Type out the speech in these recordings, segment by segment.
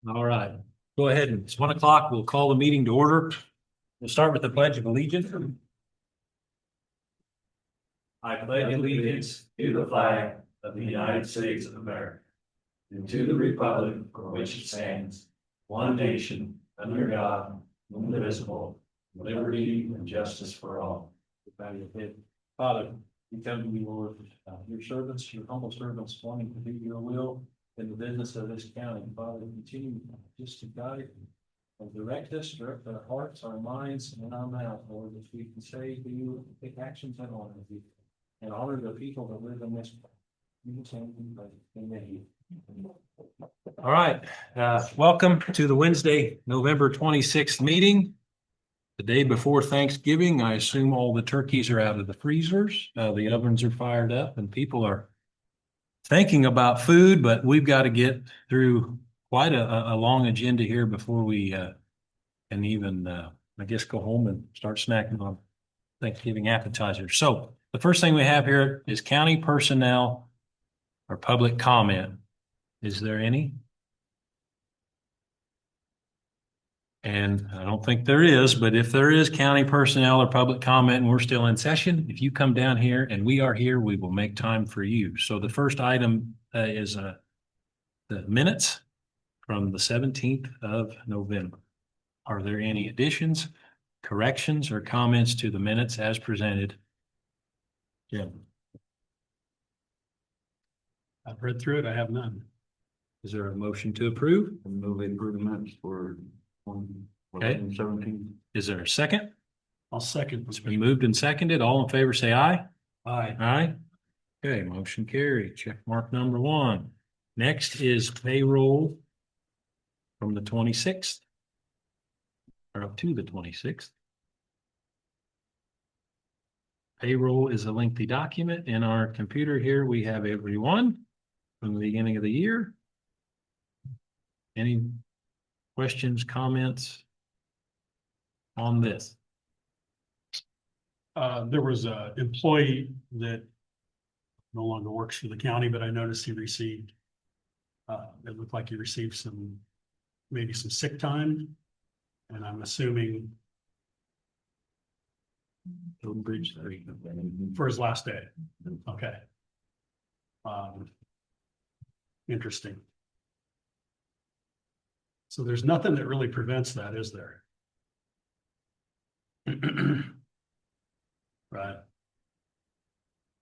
All right, go ahead. It's 1 o'clock. We'll call the meeting to order. We'll start with the Pledge of Allegiance. I pledge allegiance to the flag of the United States of America and to the republic for which it stands, one nation, under God, indivisible, with liberty and justice for all. Father, we come to you, Lord, your servants, your humble servants, wanting to do your will in the business of this county. Father, continue just to guide and direct us, direct our hearts, our minds, and our mouth, Lord, that we can say to you, take actions that honor you and honor the people that live in this. Amen. All right, welcome to the Wednesday, November 26th meeting. The day before Thanksgiving. I assume all the turkeys are out of the freezers. The ovens are fired up and people are thinking about food, but we've got to get through quite a long agenda here before we can even, I guess, go home and start snacking on Thanksgiving appetizers. So the first thing we have here is county personnel or public comment. Is there any? And I don't think there is, but if there is county personnel or public comment and we're still in session, if you come down here and we are here, we will make time for you. So the first item is the minutes from the 17th of November. Are there any additions, corrections, or comments to the minutes as presented? Jim? I've read through it. I have none. Is there a motion to approve? Move improvements for Okay. 17. Is there a second? I'll second. It's been moved and seconded. All in favor, say aye. Aye. Aye. Okay, motion carried. Check mark number 1. Next is payroll from the 26th. Or up to the 26th. Payroll is a lengthy document. In our computer here, we have everyone from the beginning of the year. Any questions, comments on this? There was a employee that no longer works for the county, but I noticed he received, it looked like he received maybe some sick time. And I'm assuming Golden Bridge 3. for his last day. Okay. Interesting. So there's nothing that really prevents that, is there? Right.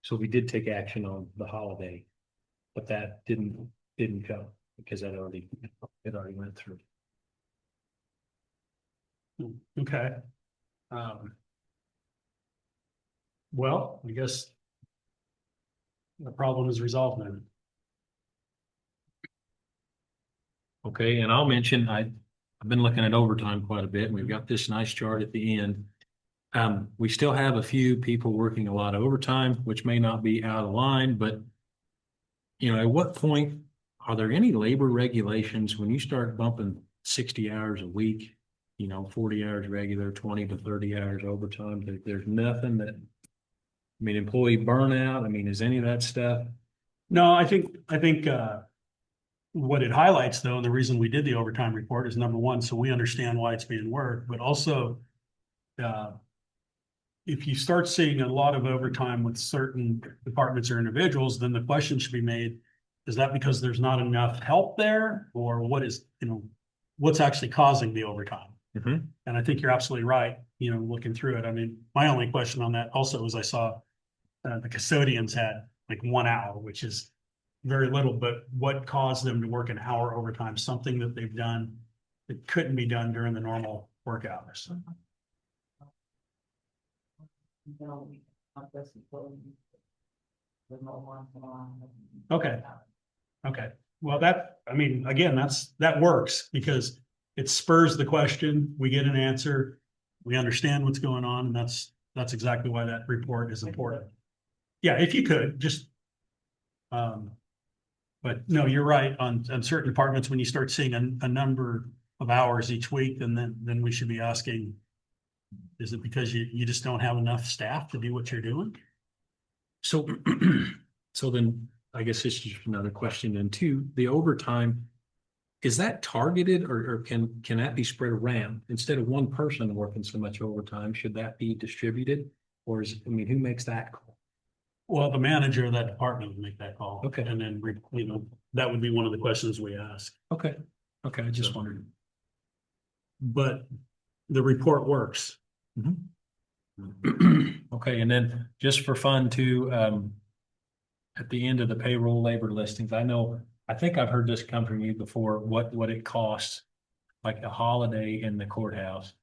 So we did take action on the holiday, but that didn't come because it already went through. Okay. Well, I guess the problem is resolved then. Okay, and I'll mention, I've been looking at overtime quite a bit, and we've got this nice chart at the end. We still have a few people working a lot of overtime, which may not be out of line, but at what point are there any labor regulations when you start bumping 60 hours a week, 40 hours regular, 20 to 30 hours overtime? There's nothing that, employee burnout, is any of that stuff? No, I think what it highlights though, and the reason we did the overtime report is number one, so we understand why it's being worked, but also if you start seeing a lot of overtime with certain departments or individuals, then the question should be made, is that because there's not enough help there, or what is, what's actually causing the overtime? Mm-hmm. And I think you're absolutely right, looking through it. My only question on that also is I saw the custodians had like 1 hour, which is very little, but what caused them to work an hour overtime? Something that they've done that couldn't be done during the normal work hours. Okay. Okay. Well, again, that works because it spurs the question. We get an answer. We understand what's going on, and that's exactly why that report is important. Yeah, if you could just, but no, you're right. On certain departments, when you start seeing a number of hours each week, then we should be asking, is it because you just don't have enough staff to do what you're doing? So then I guess this is another question then too. The overtime, is that targeted or can that be spread around? Instead of one person working so much overtime, should that be distributed? Or I mean, who makes that call? Well, the manager of that department would make that call. Okay. And then, that would be one of the questions we ask. Okay, I just wondered. But the report works. Okay, and then just for fun too, at the end of the payroll labor listings, I think I've heard this come from you before, what it costs, like a holiday in the courthouse.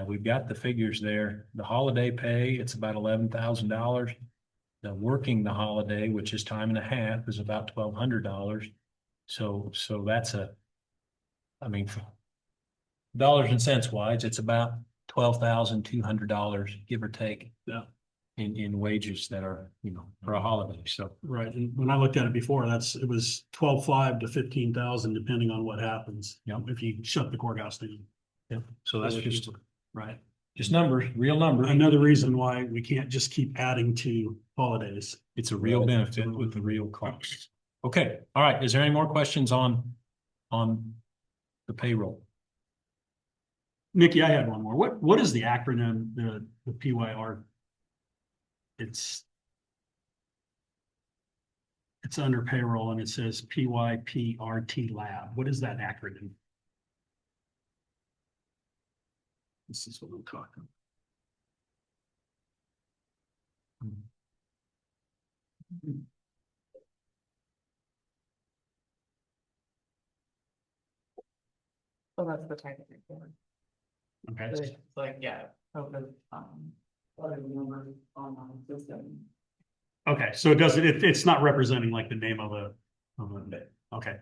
We've got the figures there. The holiday pay, it's about $11,000. The working the holiday, which is time and a half, is about $1,200. So that's I mean, dollars and cents wise, it's about $12,200, give or take. Yeah. In wages that are, for a holiday, so. Right, and when I looked at it before, it was 12,500 to 15,000, depending on what happens. Yeah. If you shut the courthouse down. Yeah, so that's just, Right. just numbers, real numbers. Another reason why we can't just keep adding to holidays. It's a real benefit with the real costs. Okay, all right, is there any more questions on the payroll? Nikki, I had one more. What is the acronym, the PYR? It's under payroll and it says PYPRT Lab. What is that acronym? This is what I'm talking about. Well, that's the type of thing. Okay, It's like, yeah, COVID, what are the numbers on the system? okay, so it doesn't, it's not representing like the name of a bit. Okay.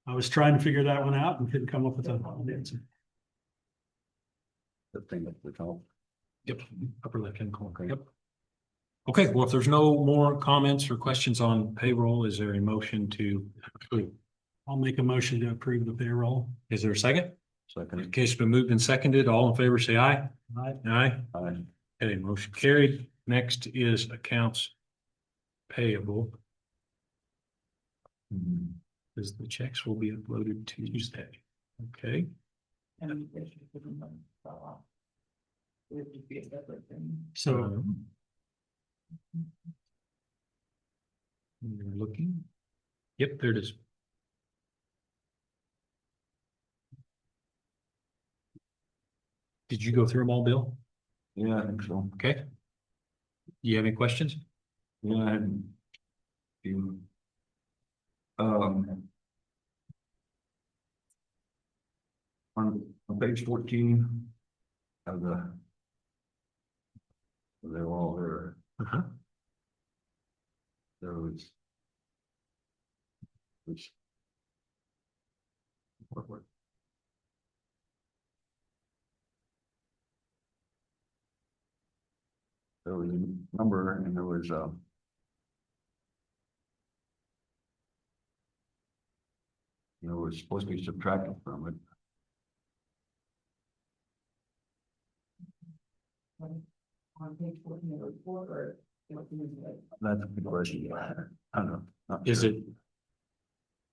I was trying to figure that one out and couldn't come up with an answer. The thing at the top. Yep, upper left-hand corner, yep. Okay, well, if there's no more comments or questions on payroll, is there a motion to approve? I'll make a motion to approve the payroll. Is there a second? Second. Okay, it's been moved and seconded. All in favor, say aye. Aye. Aye. Aye. Okay, motion carried. Next is accounts payable. Because the checks will be uploaded Tuesday. Okay, And it should put them on, it would just be a separate thing. So you're looking. Yep, there it is. Did you go through them all, Bill? Yeah, I think so. Okay. Do you have any questions? Yeah, I had a few. On page 14 of they're all there. Uh-huh. There was. Which. What? There was a number and there was was supposed to be subtracted from it. On page 14 of the report, or what do you say? That's a good question. I don't know. Not Is sure. it?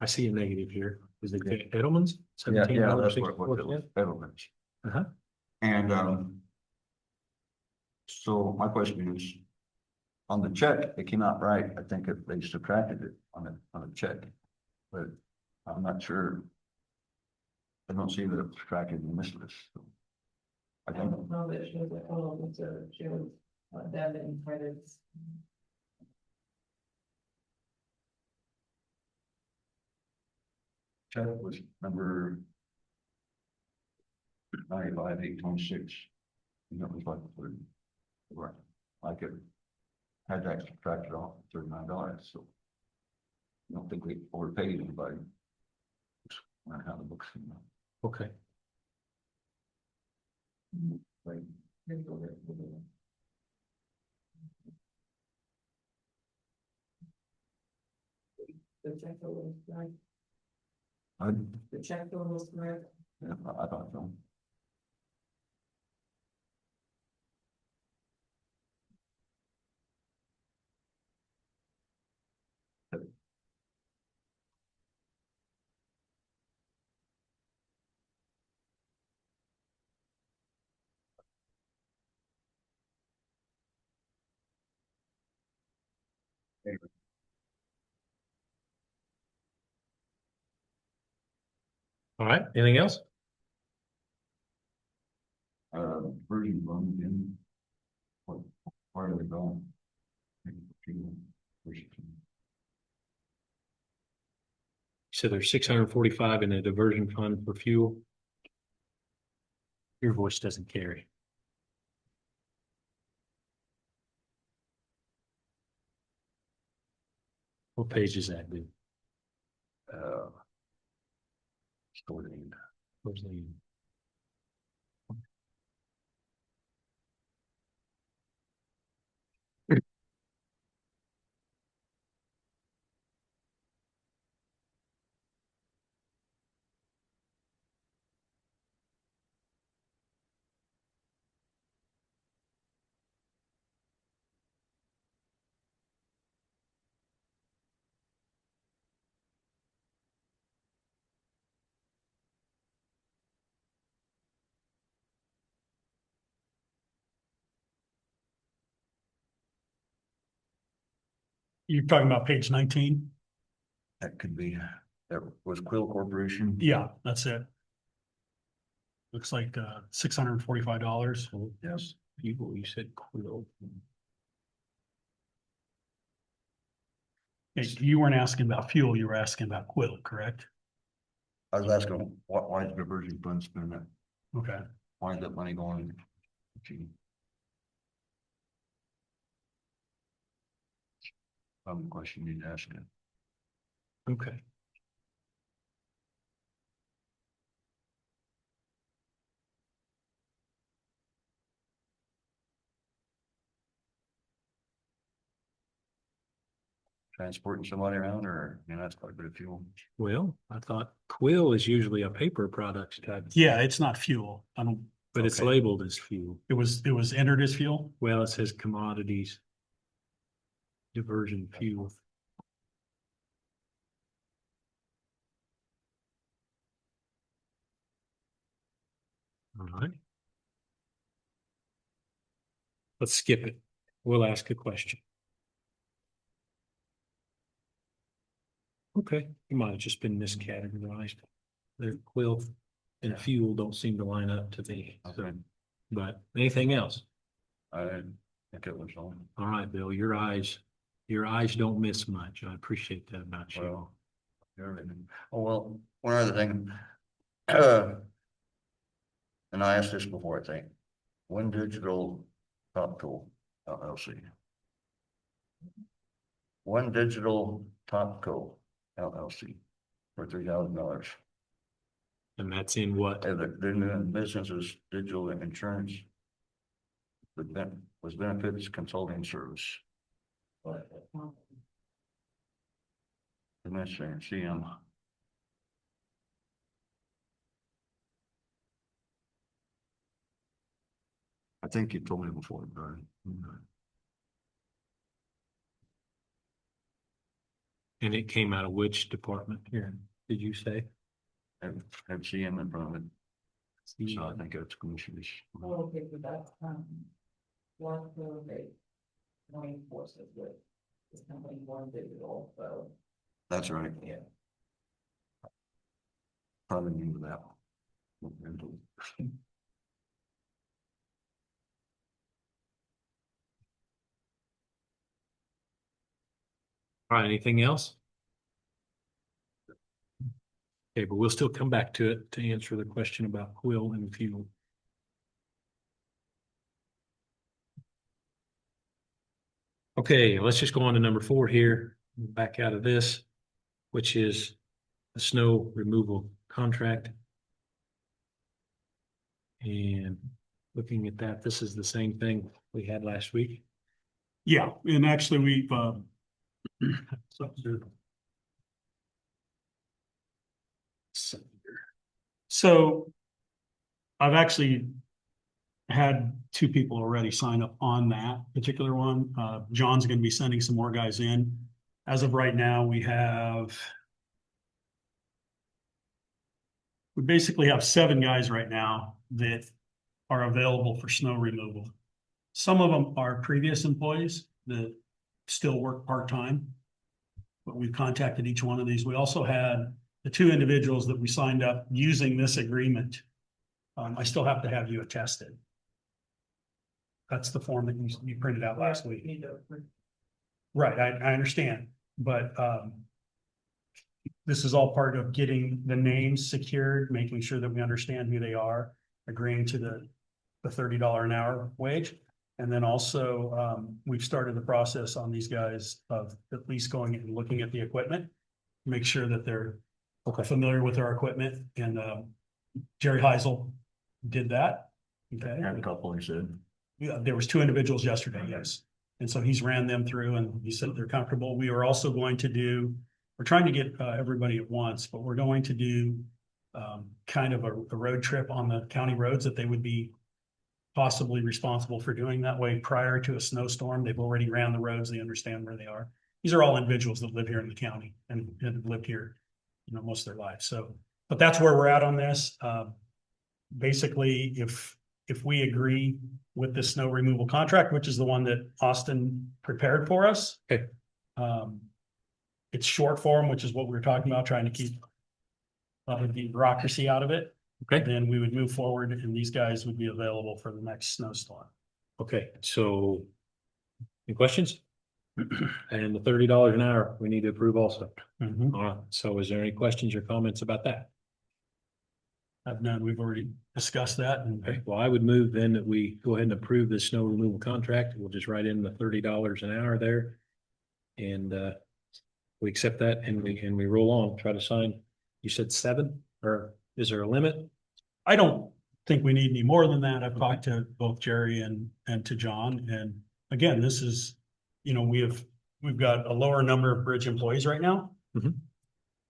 I see a negative here. Is it Edelman's? Yeah, $17.64? yeah, that's what it was, Edelman's. Uh-huh. And so my question is, on the check, it came out right. I think they subtracted it on a check, but I'm not sure. I don't see that it's subtracted in this list. So I I think don't know that it shows that, oh, it's shows debit and credits. check was number 95,826. And that was like right, like it had that subtracted off $39. So I don't think we overpaid anybody. Learn how the books. Okay. Right. Here you go, there, we'll do it. The check total is right, the check total is correct. Yeah, I thought so. All right, anything else? Version one in. What, where are they going? So there's 645 in a diversion fund for fuel. Your voice doesn't carry. What page is that, dude? Stored in. Where's the? You're talking about page 19? That could be, that was Quill Corporation. Yeah, that's it. Looks like $645. Yes. Fuel, you said Quill. Hey, you weren't asking about fuel, you were asking about Quill, correct? I was asking, why is the diversion fund spending that? Okay. Why is that money going? Gee. Question you need to ask it. Okay. Transporting somebody around, or, that's quite a bit of fuel. Well, I thought Quill is usually a paper product type, Yeah, it's not fuel. I don't, but it's Okay. labeled as fuel. it was entered as fuel. Well, it says commodities. Diversion fuel. All right. Let's skip it. We'll ask a question. Okay, you might have just been miscategorized. The quill and fuel don't seem to line up to me. So, Okay. but anything else? I think it was on. All right, Bill, your eyes don't miss much. I appreciate that about you. Well, well, one other thing. And I asked this before, I think. One Digital Top Tool LLC. One Digital Topco LLC for $3,000. And that's in what? They're doing businesses, digital insurance. Was benefits consulting service. Administrator, CM. I think you told me before, Brian. And it came out of which department here? Did you say? Have CM in front of it. So I think it's commissioners. Oh, okay, but that's, one for the joint forces with this company, One Digital, so, That's right. yeah. Probably into that one. All right, anything else? Okay, but we'll still come back to it to answer the question about quill and fuel. Okay, let's just go on to number 4 here, back out of this, which is the snow removal contract. And looking at that, this is the same thing we had last week. Yeah, and actually we've so I've actually had 2 people already sign up on that particular one. John's going to be sending some more guys in. As of right now, we basically have 7 guys right now that are available for snow removal. Some of them are previous employees that still work part-time, but we've contacted each one of these. We also had the two individuals that we signed up using this agreement, I still have to have you attested. That's the form that you printed out last week. Need to approve. Right, I understand, but, this is all part of getting the names secured, making sure that we understand who they are, agreeing to the $30 an hour wage. And then also, we've started the process on these guys of at least going and looking at the equipment. Make sure that they're familiar with our equipment, and, Jerry Heisel did that. Okay. Had a couple, he said. Yeah, there was two individuals yesterday, yes. And so he's ran them through and he said they're comfortable. We are also going to do, we're trying to get everybody at once, but we're going to do kind of a road trip on the county roads that they would be possibly responsible for doing that way prior to a snowstorm. They've already ran the roads. They understand where they are. These are all individuals that live here in the county and have lived here, you know, most of their lives. So, but that's where we're at on this. Basically, if we agree with the snow removal contract, which is the one that Austin prepared for us. Okay. It's short form, which is what we were talking about, trying to keep the bureaucracy out of it. Okay. Then we would move forward and these guys would be available for the next snowstorm. Okay, so any questions? And the $30 an hour, we need to approve also. All right, so is there any questions or comments about that? I've known, we've already discussed that and Okay, well, I would move then that we go ahead and approve the snow removal contract. We'll just write in the $30 an hour there. And we accept that and we roll on, try to sign. You said 7, or is there a limit? I don't think we need any more than that. I've talked to both Jerry and to John. And again, this is, you know, we've got a lower number of bridge employees right now. Mhm.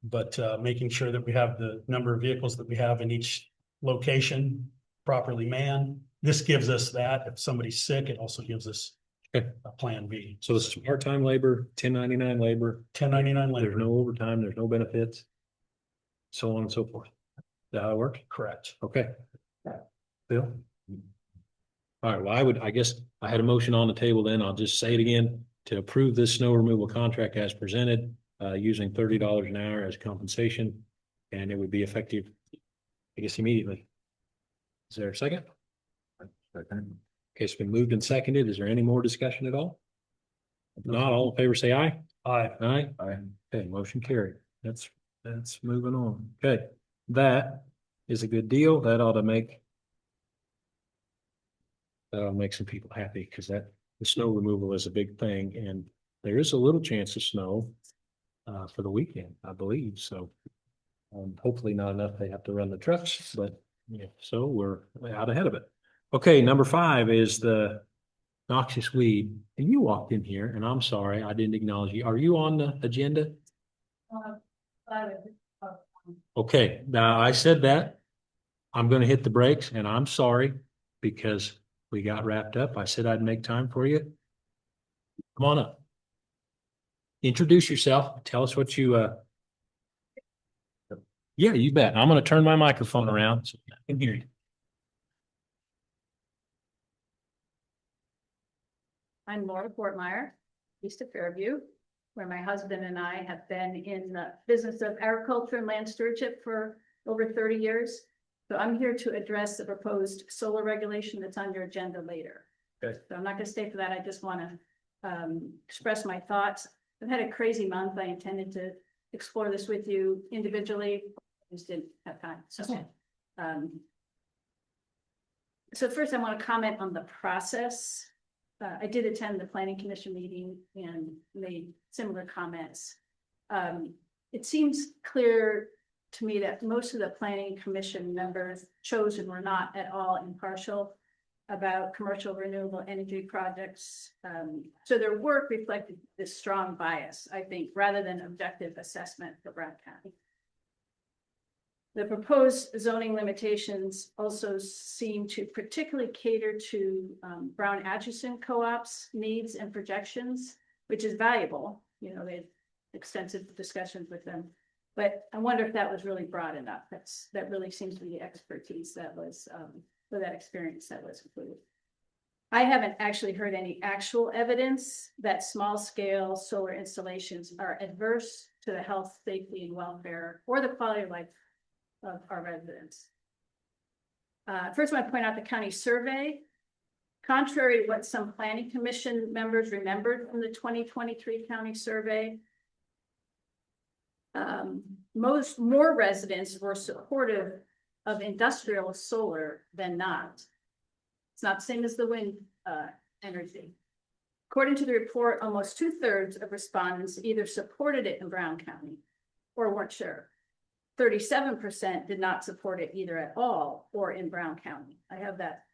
But making sure that we have the number of vehicles that we have in each location properly manned. This gives us that. If somebody's sick, it also gives us Okay. a plan B. So this is part-time labor, 1099 labor. 1099 There's labor, no overtime, there's no benefits. So on and so forth. Is that how it works? correct. Okay. Bill? All right, well, I guess I had a motion on the table then. I'll just say it again, to approve this snow removal contract as presented, using $30 an hour as compensation. And it would be effective, I guess, immediately. Is there a second? Second. Okay, it's been moved and seconded. Is there any more discussion at all? If not, all in favor, say aye. Aye. Aye. Aye. Okay, motion carried. That's moving on. Okay, that is a good deal. That'll make some people happy because the snow removal is a big thing and there is a little chance of snow for the weekend, I believe. So hopefully not enough they have to run the trucks, but yeah, so we're out ahead of it. Okay, number 5 is the noxious weed. And you walked in here and I'm sorry, I didn't acknowledge you. Are you on the agenda? Okay, now I said that. I'm gonna hit the brakes and I'm sorry because we got wrapped up. I said I'd make time for you. Come on up. Introduce yourself. Tell us what you yeah, you bet. I'm gonna turn my microphone around so I can hear you. I'm Laura Fortmeyer, east of Fairview, where my husband and I have been in the business of agriculture and land stewardship for over 30 years. So I'm here to address the proposed solar regulation that's on your agenda later. Okay. So I'm not going to stay for that. I just want to express my thoughts. I've had a crazy month. I intended to explore this with you individually. I just didn't have time. So first I want to comment on the process. I did attend the planning commission meeting and made similar comments. It seems clear to me that most of the planning commission members chosen were not at all impartial about commercial renewable energy projects. So their work reflected this strong bias, I think, rather than objective assessment for Brown County. The proposed zoning limitations also seem to particularly cater to Brown Atchison co-ops needs and projections, which is valuable. You know, they had extensive discussions with them, but I wonder if that was really broad enough. That really seems to be the expertise that was, or that experience that was included. I haven't actually heard any actual evidence that small scale solar installations are adverse to the health, safety and welfare or the quality of life of our residents. First, I want to point out the county survey. Contrary to what some planning commission members remembered from the 2023 county survey, more residents were supportive of industrial solar than not. It's not the same as the wind energy. According to the report, almost 2/3 of respondents either supported it in Brown County or weren't sure. 37% did not support it either at all or in Brown County. I have that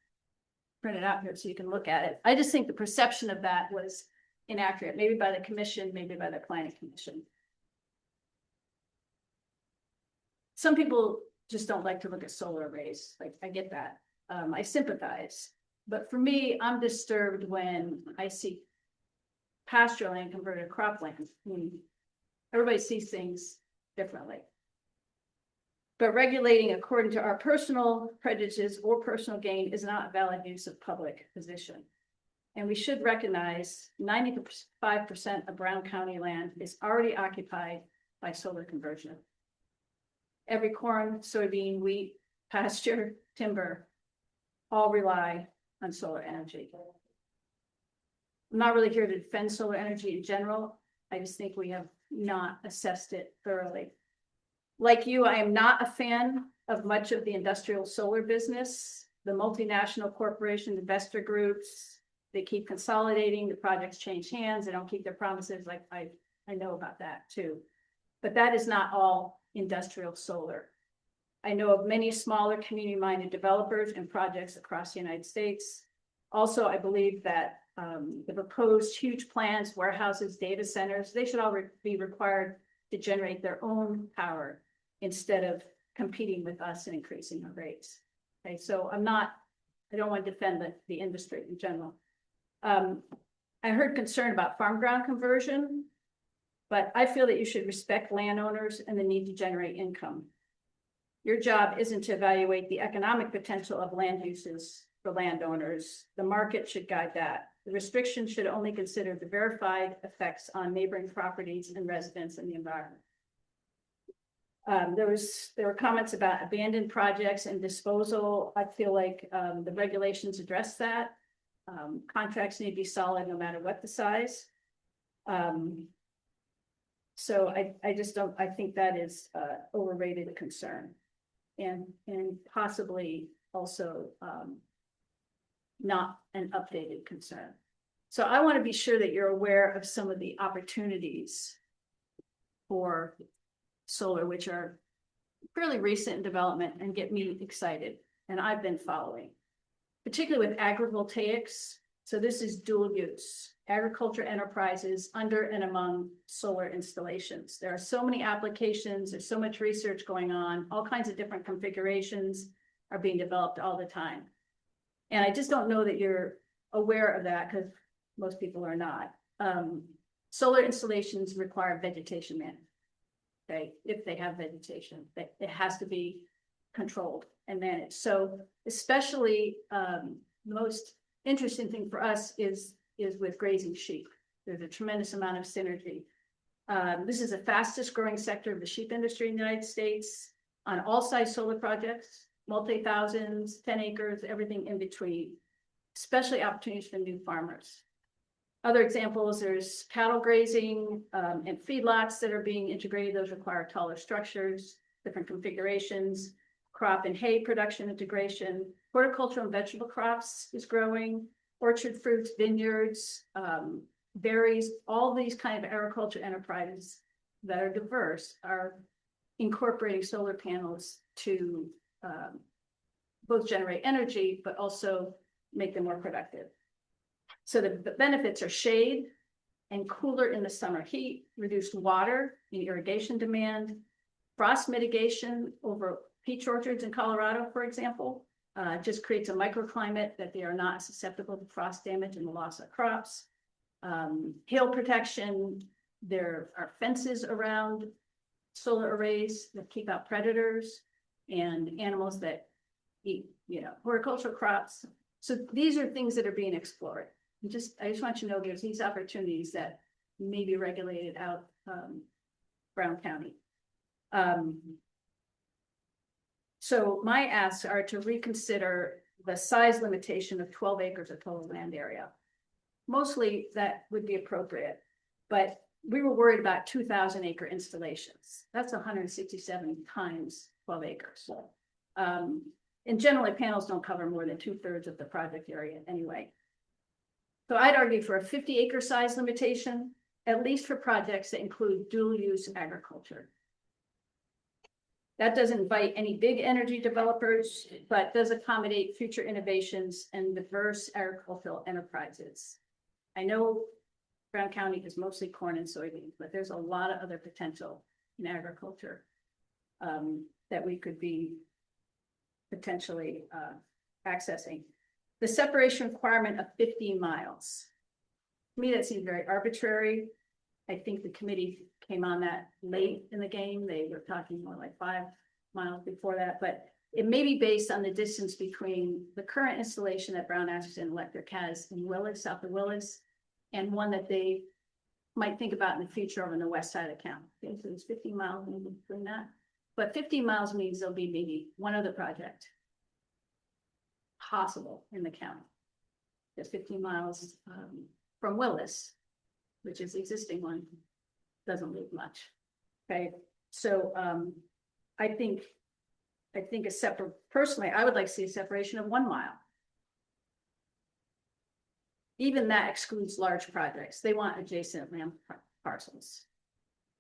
printed out here so you can look at it. I just think the perception of that was inaccurate, maybe by the commission, maybe by the planning commission. Some people just don't like to look at solar arrays. Like, I get that. I sympathize. But for me, I'm disturbed when I see pasture land converted to cropland. Everybody sees things differently. But regulating according to our personal prejudices or personal gain is not a valid use of public position. And we should recognize 95% of Brown County land is already occupied by solar conversion. Every corn, soybean, wheat, pasture, timber, all rely on solar energy. I'm not really here to defend solar energy in general. I just think we have not assessed it thoroughly. Like you, I am not a fan of much of the industrial solar business. The multinational corporation investor groups, they keep consolidating, the projects change hands, they don't keep their promises. Like I know about that too. But that is not all industrial solar. I know of many smaller community-minded developers and projects across the United States. Also, I believe that the proposed huge plants, warehouses, data centers, they should all be required to generate their own power instead of competing with us and increasing our rates. Okay, so I don't want to defend the industry in general. I heard concern about farm ground conversion, but I feel that you should respect landowners and the need to generate income. Your job isn't to evaluate the economic potential of land uses for landowners. The market should guide that. The restriction should only consider the verified effects on neighboring properties and residents and the environment. There were comments about abandoned projects and disposal. I feel like the regulations address that. Contracts need to be solid no matter what the size. So I just don't, I think that is overrated concern and possibly also not an updated concern. So I want to be sure that you're aware of some of the opportunities for solar, which are fairly recent in development and get me excited. And I've been following, particularly with agrivoltaics. So this is dual use, agriculture enterprises under and among solar installations. There are so many applications, there's so much research going on, all kinds of different configurations are being developed all the time. And I just don't know that you're aware of that because most people are not. Solar installations require vegetation management. Okay, if they have vegetation, it has to be controlled and managed. So especially the most interesting thing for us is with grazing sheep. There's a tremendous amount of synergy. This is the fastest growing sector of the sheep industry in the United States on all size solar projects, multi-thousands, 10 acres, everything in between, especially opportunities for new farmers. Other examples, there's cattle grazing and feedlots that are being integrated. Those require taller structures, different configurations, crop and hay production integration, horticultural and vegetable crops is growing, orchard fruits, vineyards, berries, all these kind of agriculture enterprises that are diverse are incorporating solar panels to both generate energy, but also make them more productive. So the benefits are shade and cooler in the summer heat, reduced water and irrigation demand, frost mitigation over peach orchards in Colorado, for example, just creates a microclimate that they are not susceptible to frost damage and the loss of crops. Hail protection, there are fences around solar arrays that keep out predators and animals that eat, horticultural crops So these are things that are being explored. I just want you to know there's these opportunities that may be regulated out, Brown County. So my asks are to reconsider the size limitation of 12 acres of total land area. Mostly that would be appropriate, but we were worried about 2,000 acre installations. That's 167 times 12 acres. And generally panels don't cover more than 2/3 of the project area anyway. So I'd argue for a 50 acre size limitation, at least for projects that include dual use agriculture. That doesn't invite any big energy developers, but does accommodate future innovations and diverse agricultural enterprises. I know Brown County is mostly corn and soybeans, but there's a lot of other potential in agriculture that we could be potentially accessing. The separation requirement of 15 miles. To me, that seems very arbitrary. I think the committee came on that late in the game. They were talking more like 5 miles before that, but it may be based on the distance between the current installation that Brown Atherton Electric has in Willis, south of Willis, and one that they might think about in the future over on the west side of town. Okay, so it's 15 miles maybe between that. But 15 miles means there'll be maybe one other project possible in the county. Just 15 miles from Willis, which is the existing one, doesn't leave much. Okay, so I think a separate, personally, I would like to see a separation of 1 mile. Even that excludes large projects. They want adjacent land parcels.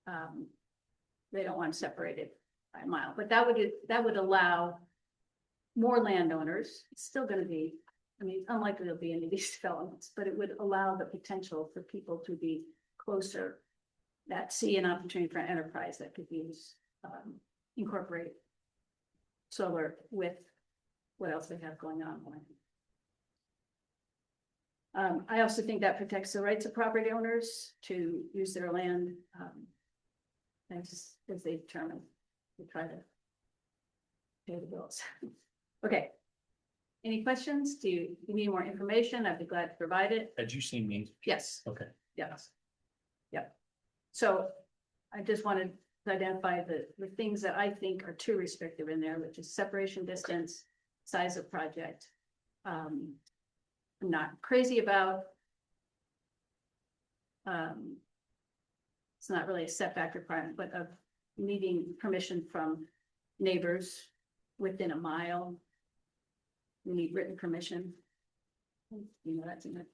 They don't want separated by a mile, but that would allow more landowners. It's still going to be, I mean, it's unlikely there'll be any of these developments, but it would allow the potential for people to be closer, that see an opportunity for an enterprise that could use, incorporate solar with what else they have going on. I also think that protects the rights of property owners to use their land as they determine to try to pay the bills. Okay. Any questions? Do you need more information? I'd be glad to provide it. Had you seen these? Yes. Okay. Yes. Yep. So I just wanted to identify the things that I think are too restrictive in there, which is separation distance, size of project. I'm not crazy about. It's not really a setback requirement, but of needing permission from neighbors within a mile. We need written permission. You know, that's in it.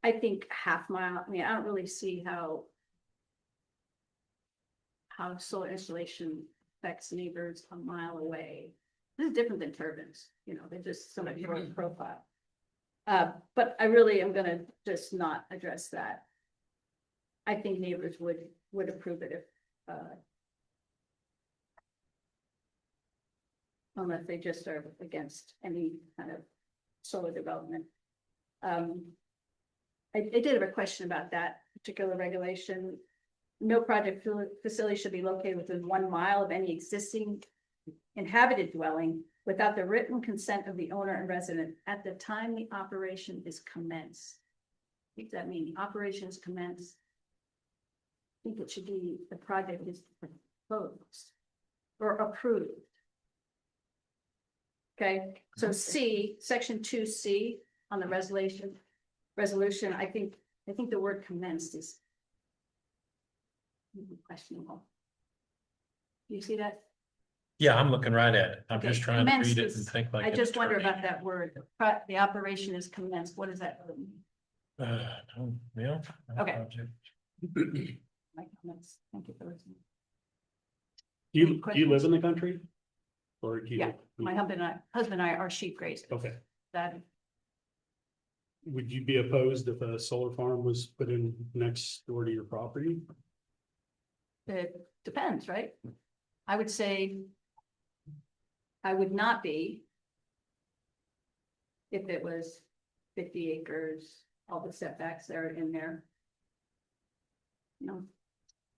I think half mile, I mean, I don't really see how solar installation affects neighbors a mile away. This is different than turbines, you know, they're just so much more profile. But I really am gonna just not address that. I think neighbors would approve it if unless they just are against any kind of solar development. I did have a question about that particular regulation. No project facility should be located within 1 mile of any existing inhabited dwelling without the written consent of the owner and resident at the time the operation is commenced. What does that mean? The operation is commenced. I think it should be the project is proposed or approved. Okay, so C, section 2C on the resolution, I think the word commenced is questionable. Do you see that? Yeah, I'm looking right at it. I'm Okay, just trying to commenced read it is- and think like. I an just wonder attorney. about that word. The operation is commenced. What does that mean? Yeah. Okay. My comments. Thank you for listening. Do you live Questions? in the country? Or do you? Yeah, my husband and I are sheep grazers. Okay. That, Would you be opposed if a solar farm was put in next door to your property? it depends, right? I would say I would not be if it was 50 acres, all the setbacks that are in there. No,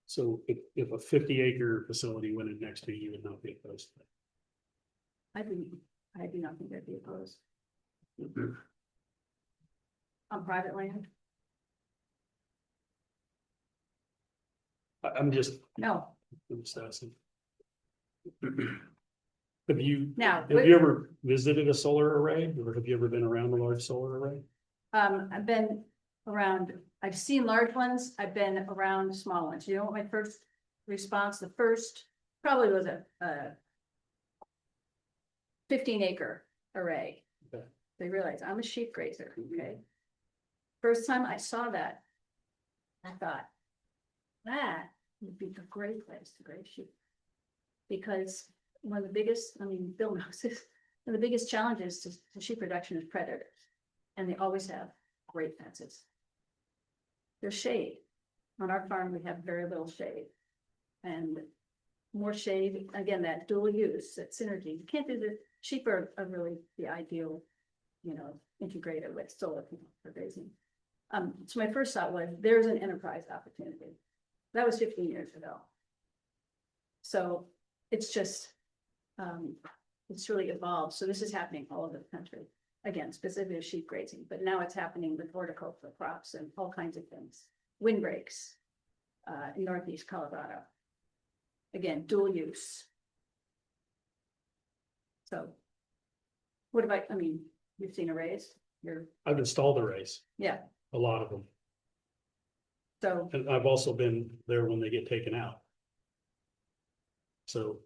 So if a 50-acre facility went in next to you, would not be opposed to that. I do not think I'd be opposed. On private land? I'm just, No, I'm just asking. Have you, now, have you ever visited a solar array, or have you ever been around a large solar array? I've been around, I've seen large ones, I've been around small ones. You know what my first response, the first probably was a 15-acre array. Okay. They realized I'm a sheep grazer, okay? First time I saw that, I thought, that would be a great place to graze sheep. Because one of the biggest, I mean, Bill knows this, one of the biggest challenges to sheep production is predators. And they always have great fences. There's shade. On our farm, we have very little shade. And more shade, again, that dual use, that synergy. You can't do the, sheep are really the ideal, you know, integrated with solar for grazing. So my first thought was, there's an enterprise opportunity. That was 15 years ago. So it's just, it's really evolved. So this is happening all over the country. Again, specifically sheep grazing, but now it's happening with horticultural crops and all kinds of things. Windbreaks in Northeast Colorado. Again, dual use. So what about, I mean, you've seen arrays, I've installed arrays, yeah, a lot of them, so, and I've also been there when they get taken out. So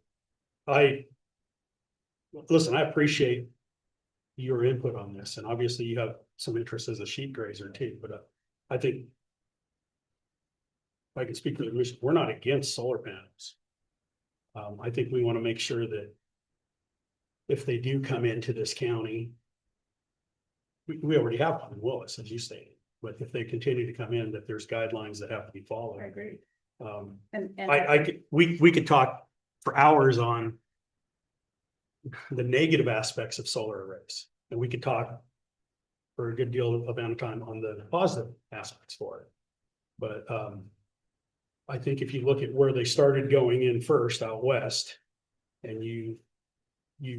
listen, I appreciate your input on this, and obviously you have some interest as a sheep grazer too, but I think if I can speak for the commission, we're not against solar panels. I think we want to make sure that if they do come into this county, we already have one in Willis, as you stated, but if they continue to come in, that there's guidelines that have to be followed. I agree. And And I could, we could talk for hours on the negative aspects of solar arrays, and we could talk for a good deal of amount of time on the positive aspects for it. But I think if you look at where they started going in first out west, and you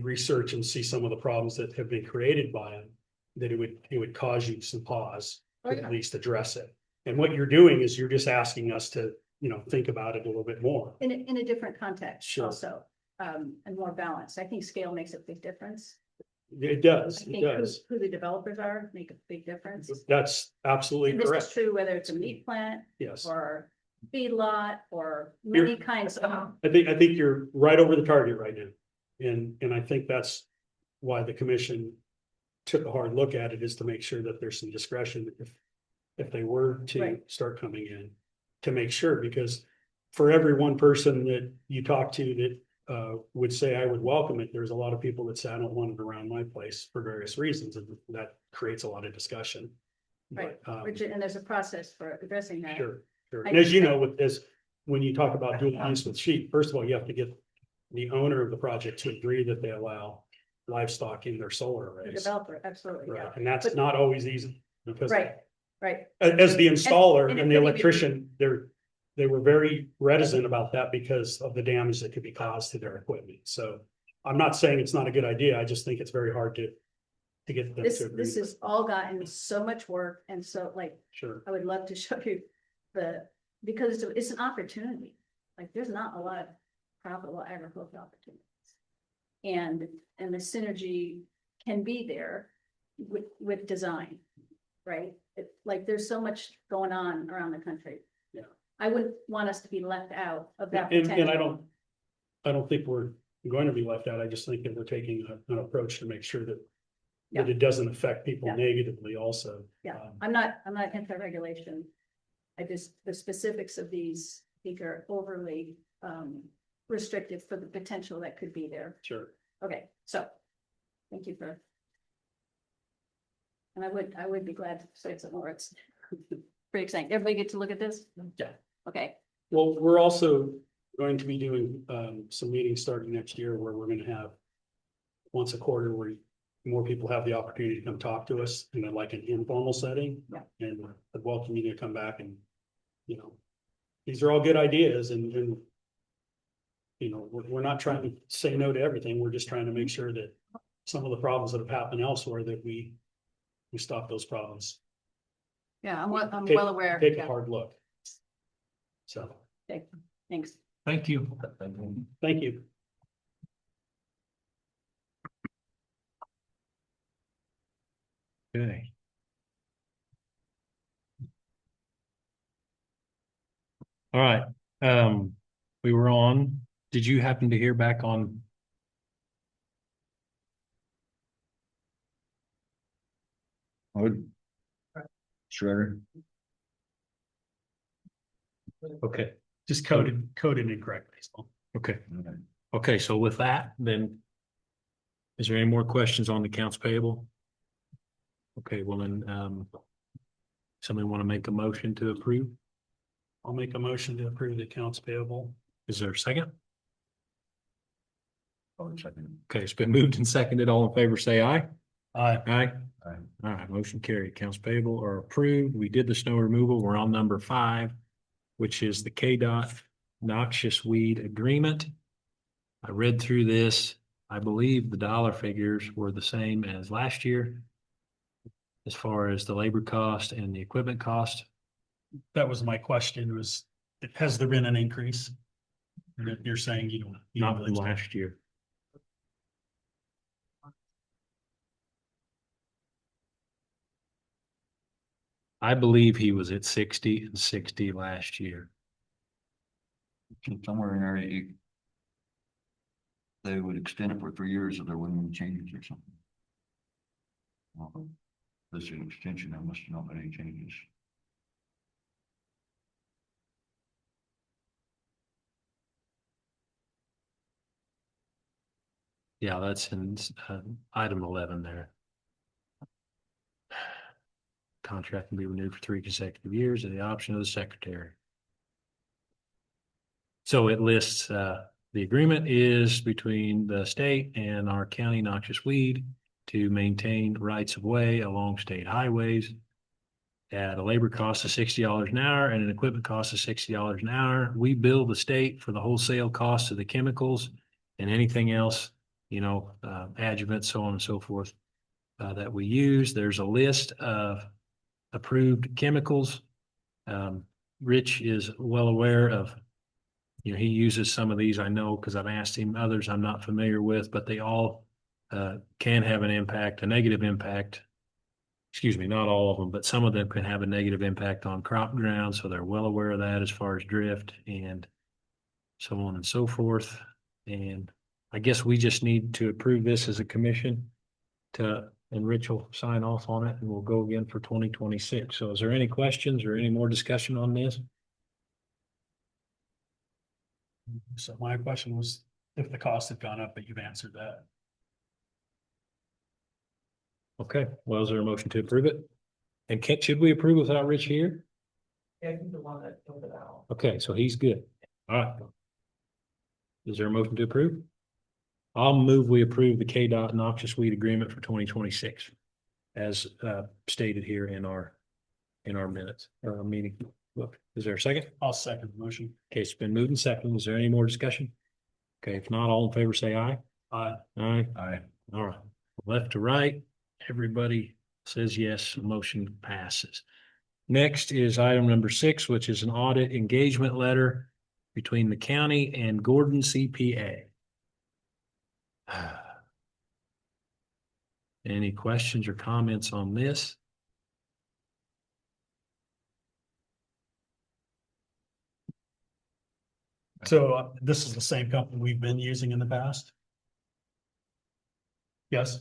research and see some of the problems that have been created by them, that it would cause you some pause to at least address it. And what you're doing is you're just asking us to, you know, think about it a little bit more. in a different context Sure. also, and more balanced. I think scale makes a big difference. It does, I it think does. who the developers are make a big difference. That's absolutely And this is correct. true whether it's a meat plant Yes. or feedlot or many You're- kinds of, I think you're right over the target right now. And I think that's why the commission took a hard look at it, is to make sure that there's some discretion if they were to Right. start coming in, to make sure, because for every one person that you talk to that would say, I would welcome it, there's a lot of people that say, I don't want it around my place for various reasons, and that creates a lot of discussion. Right. But, and there's a process for addressing that. Sure, sure. I And as you think- know, when you talk about doing use with sheep, first of all, you have to get the owner of the project to agree that they allow livestock in their solar The arrays. developer, absolutely, Right, yeah. and that's But- not always easy, because Right, right. as the installer and it and the could even- electrician, they were very reticent about that because of the damage that could be caused to their equipment. So I'm not saying it's not a good idea. I just think it's very hard to get them This, to agree. this has all gotten so much work, and so like, Sure, I would love to show you because it's an opportunity. Like, there's not a lot of profitable agricultural opportunities. And the synergy can be there with design, right? Like, there's so much going on around the country. Yeah. I wouldn't want us to be left out of that and potential. I don't think we're going to be left out. I just think that we're taking an approach to make sure that Yeah. it doesn't affect people Yeah. negatively also. Yeah, I'm not anti-regulation. The specifics of these, I think, are overly restrictive for the potential that could be there. Sure. Okay, so, thank you for. And I would be glad to say some more. It's pretty exciting. Everybody get to look at this? Yeah. Okay, Well, we're also going to be doing some meetings starting next year where we're gonna have once a quarter where more people have the opportunity to come talk to us in like an informal setting. Yeah. And I'd welcome you to come back and, you know, these are all good ideas and you know, we're not trying to say no to everything. We're just trying to make sure that some of the problems that have happened elsewhere, that we we stop those problems. Yeah, I'm Take- well aware. Take a Yeah. hard look. So, Okay, thanks. Thank you. thank you. Okay. All right, we were on, did you happen to hear back on? Would. Shredder. Okay, Just coded incorrectly. So. okay, okay, so with that, then. Is there any more questions on the accounts payable? Okay, well then, somebody want to make a motion to approve? I'll make a motion to approve the accounts payable. Is there a second? Oh, second. Okay, it's been moved and seconded. All in favor, say aye. Aye. Aye. Aye. All right, motion carried. Accounts payable are approved. We did the snow removal. We're on number 5, which is the KDOT noxious weed agreement. I read through this. I believe the dollar figures were the same as last year as far as the labor cost and the equipment cost. That was my question was, has there been an increase? And you're saying you don't. Not from last year. I believe he was at 60 and 60 last year. Somewhere in there, they would extend it for 3 years if there wasn't any changes or something. Well, this is an extension, there must have not been any changes. Yeah, that's in item 11 there. Contract can be renewed for 3 consecutive years at the option of the secretary. So it lists, the agreement is between the state and our county noxious weed to maintain rights of way along state highways at a labor cost of $60 an hour and an equipment cost of $60 an hour. We bill the state for the wholesale cost of the chemicals and anything else, adjuvants, so on and so forth, that we use. There's a list of approved chemicals. Rich is well aware of, he uses some of these, I know, because I've asked him. Others I'm not familiar with, but they all can have an impact, a negative impact. Excuse me, not all of them, but some of them can have a negative impact on crop ground. So they're well aware of that as far as drift and so on and so forth. And I guess we just need to approve this as a commission and Rich will sign off on it and we'll go again for 2026. So is there any questions or any more discussion on this? So my question was if the cost had gone up, but you've answered that. Okay, well, is there a motion to approve it? And should we approve without Rich here? Yeah, he's the one that filled it out. Okay, so he's good. All right. Is there a motion to approve? I'll move we approve the KDOT noxious weed agreement for 2026 as stated here in our minutes or our meeting. Look, is there a second? I'll second the motion. Okay, it's been moved and seconded. Is there any more discussion? Okay, if not, all in favor, say aye. Aye. Aye. Aye. All right, left to right, everybody says yes, motion passes. Next is item number 6, which is an audit engagement letter between the county and Gordon CPA. Any questions or comments on this? So this is the same company we've been using in the past? Yes.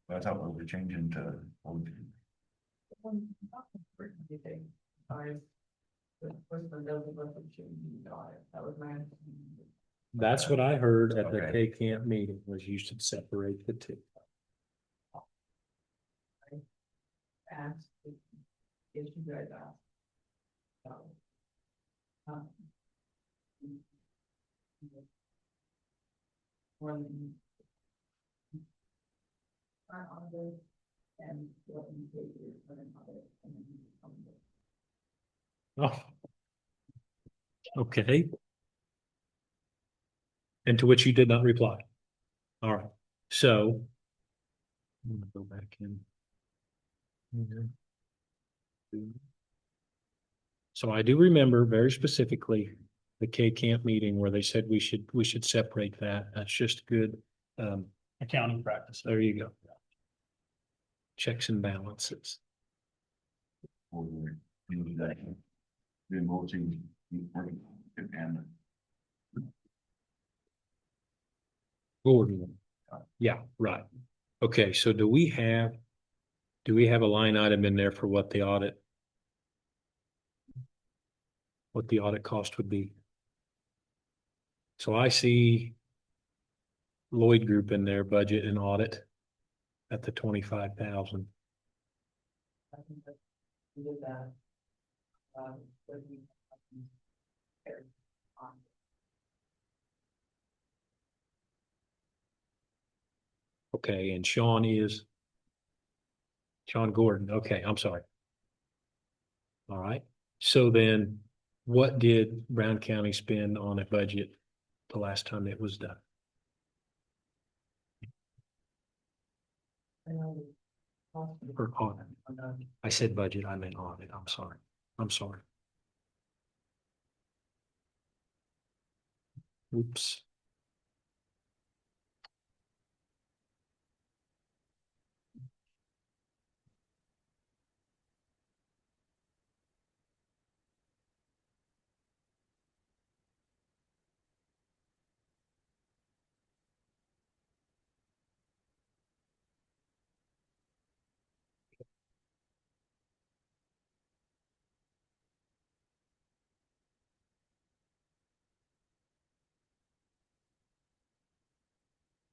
I thought we were changing to. That was my understanding. That's what I heard at the Okay. K Camp meeting, was you should separate the two. Asked, if you guys asked. So, um, When. Our audit and what you pay for an audit and then you come with. Oh. Okay. And to which you did not reply. All right, so. I'm gonna go back in. So I do remember very specifically the K Camp meeting where they said we should separate that. That's just good. Accounting practice. There you go. Checks and balances. Or the, that, the multi, and Gordon. Yeah, right. Okay, so do we have a line item in there for what the audit? What the audit cost would be? So I see Lloyd Group in their budget and audit at the 25,000. I think that we did that. When we, paired on. Okay, and Sean Gordon. Okay, I'm sorry. All right. So then what did Brown County spend on a budget the last time it was done? I know the cost of Or audit? the- I said budget, I meant audit. I'm sorry. I'm sorry. Oops.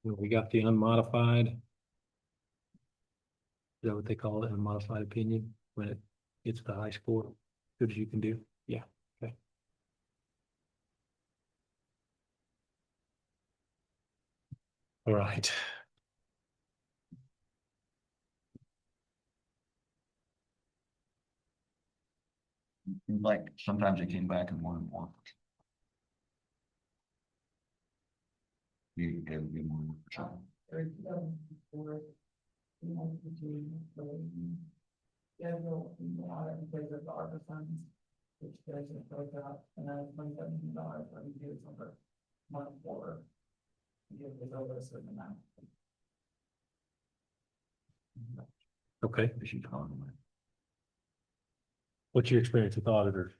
We got the unmodified. Is that what they call it? Unmodified opinion when it gets the high score? Good as you can do. Yeah. Okay. All right. like, sometimes they came back and wanted more. You have be more. There's, for, you know, between, schedule, because of the ARPA funds, which goes and goes out, and then $27 for you do over month 4. You give it over a certain amount. Okay. They should call them. What's your experience with auditors?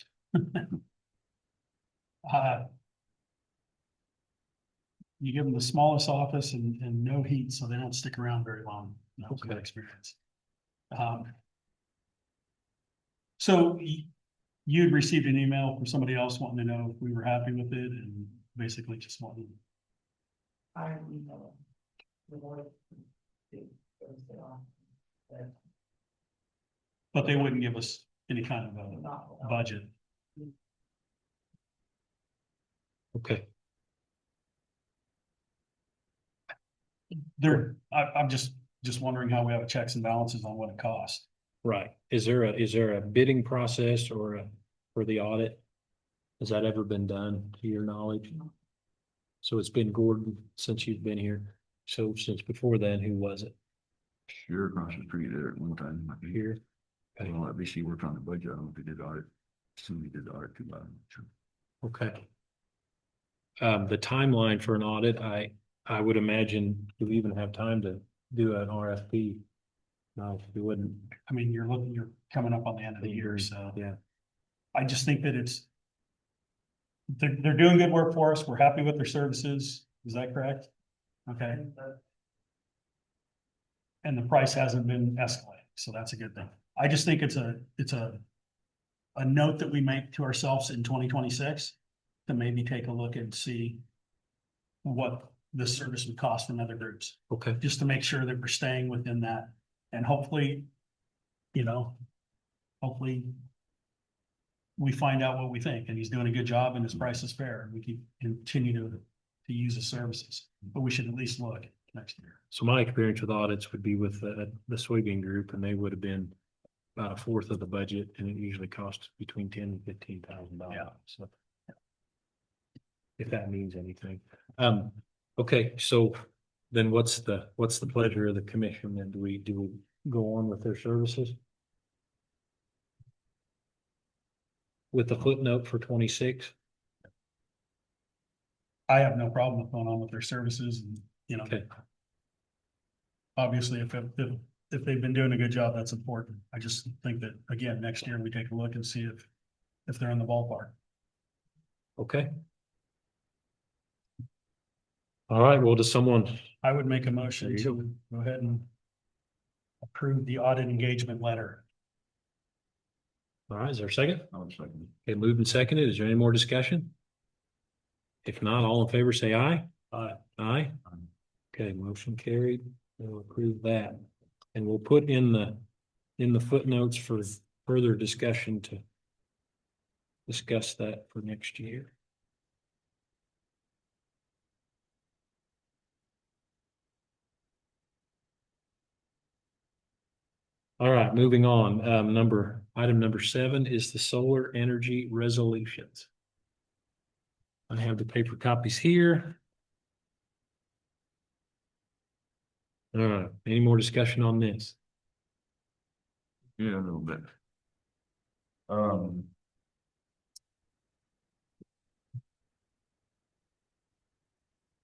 You give them the smallest office and no heat, so they don't stick around very long. That's my Okay. experience. So you'd received an email from somebody else wanting to know if we were happy with it and basically just wanting. I email the board. Thursday off. But they wouldn't give us any kind of a Not- budget. Okay. I'm just wondering how we have checks and balances on what it costs. Right. Is there a bidding process or for the audit? Has that ever been done to your knowledge? No. So it's been Gordon since you've been here. So since before then, who was it Sure, across the street there at one time. I think. here? Okay. Well, at least he worked on the budget. I don't know if he did audit. Assume he did audit too, but I'm not sure. Okay. The timeline for an audit, I would imagine you even have time to do an RFP. No, you wouldn't. I mean, you're coming up on the end of the year, so Yeah. I just think that they're doing good work for us. We're happy with their services. Is that correct? Okay, and the price hasn't been escalating, so that's a good thing. I just think it's a note that we make to ourselves in 2026 to maybe take a look and see what this service would cost in other groups, Okay. just to make sure that we're staying within that. And hopefully, hopefully we find out what we think and he's doing a good job and his price is fair and we can continue to use his services. But we should at least look next year. So my experience with audits would be with the soybean group, and they would have been about a fourth of the budget, and it usually costs between $10,000 and $15,000. Yeah. So if that means anything. Okay, so then what's the pleasure of the commission? Then do we go on with their services? with the footnote for 26? I have no problem with going on with their services and, you know, Okay, obviously if they've been doing a good job, that's important. I just think that, again, next year we take a look and see if they're in the ballpark. okay. All right, well, does someone, I would make a motion There you to go ahead and approve the audit engagement letter. all right, is there a second? I was like, Okay, moved and seconded. Is there any more discussion? If not, all in favor, say aye. Aye. Aye. Okay, motion carried. We'll approve that. And we'll put in the footnotes for further discussion to discuss that for next year. All right, moving on. Item number 7 is the solar energy resolutions. I have the paper copies here. All right, any more discussion on this? yeah, a little bit.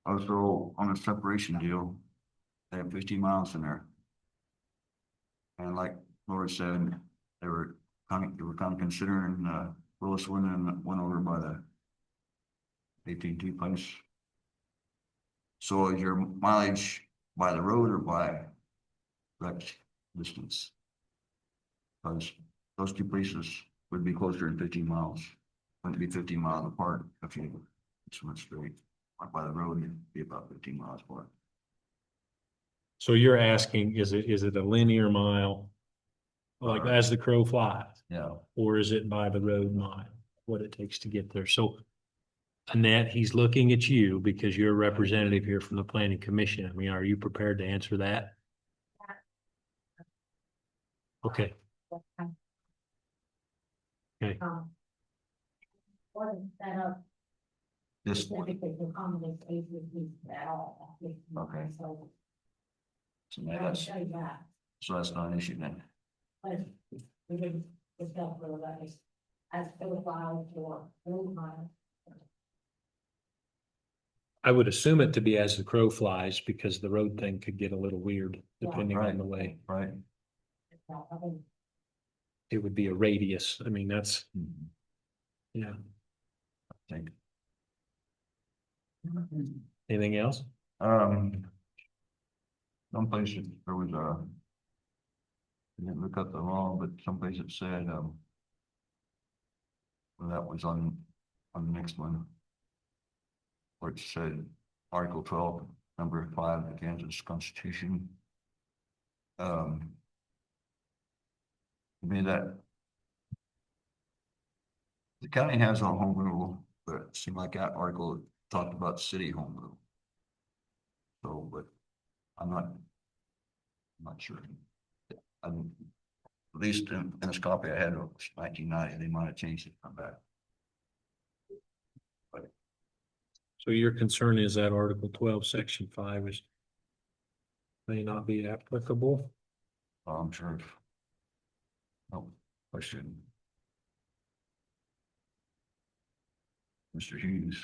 Also, on a separation deal, they have 15 miles in there. And like Laura said, they were kind of considering, Willis went over by the AT&T place. So is your mileage by the road or by direct distance? Because those two places would be closer than 15 miles. Wouldn't be 15 miles apart if you just went straight. Like by the road, it'd be about 15 miles apart. So you're asking, is it a linear mile? Like as the crow flies, Yeah. or is it by the road mile, what it takes to get there? So Annette, he's looking at you because you're a representative here from the planning commission. I mean, are you prepared to answer that? Okay, okay. Wasn't set up This one. specifically to accommodate AT&T at all. Okay. So So I maybe can that's, show you that, so that's not an issue then. but we didn't discuss whether that is as profile for road mile. I would assume it to be as the crow flies because the road thing could get a little weird depending on the way. Right. I think It would be a radius. I mean, that's, yeah. Think. Anything else? Some places there was I didn't look up the law, but some place it said, well, that was on the next one. Where it said Article 12, number 5 of the Kansas Constitution. I mean that the county has a home rule, but it seemed like that article talked about city home rule. So, but I'm not sure. At least in this copy I had, it was 1990, they might have changed it, come back. So your concern is that Article 12, Section 5 may not be applicable? I'm sure. No question. Mr. Hughes.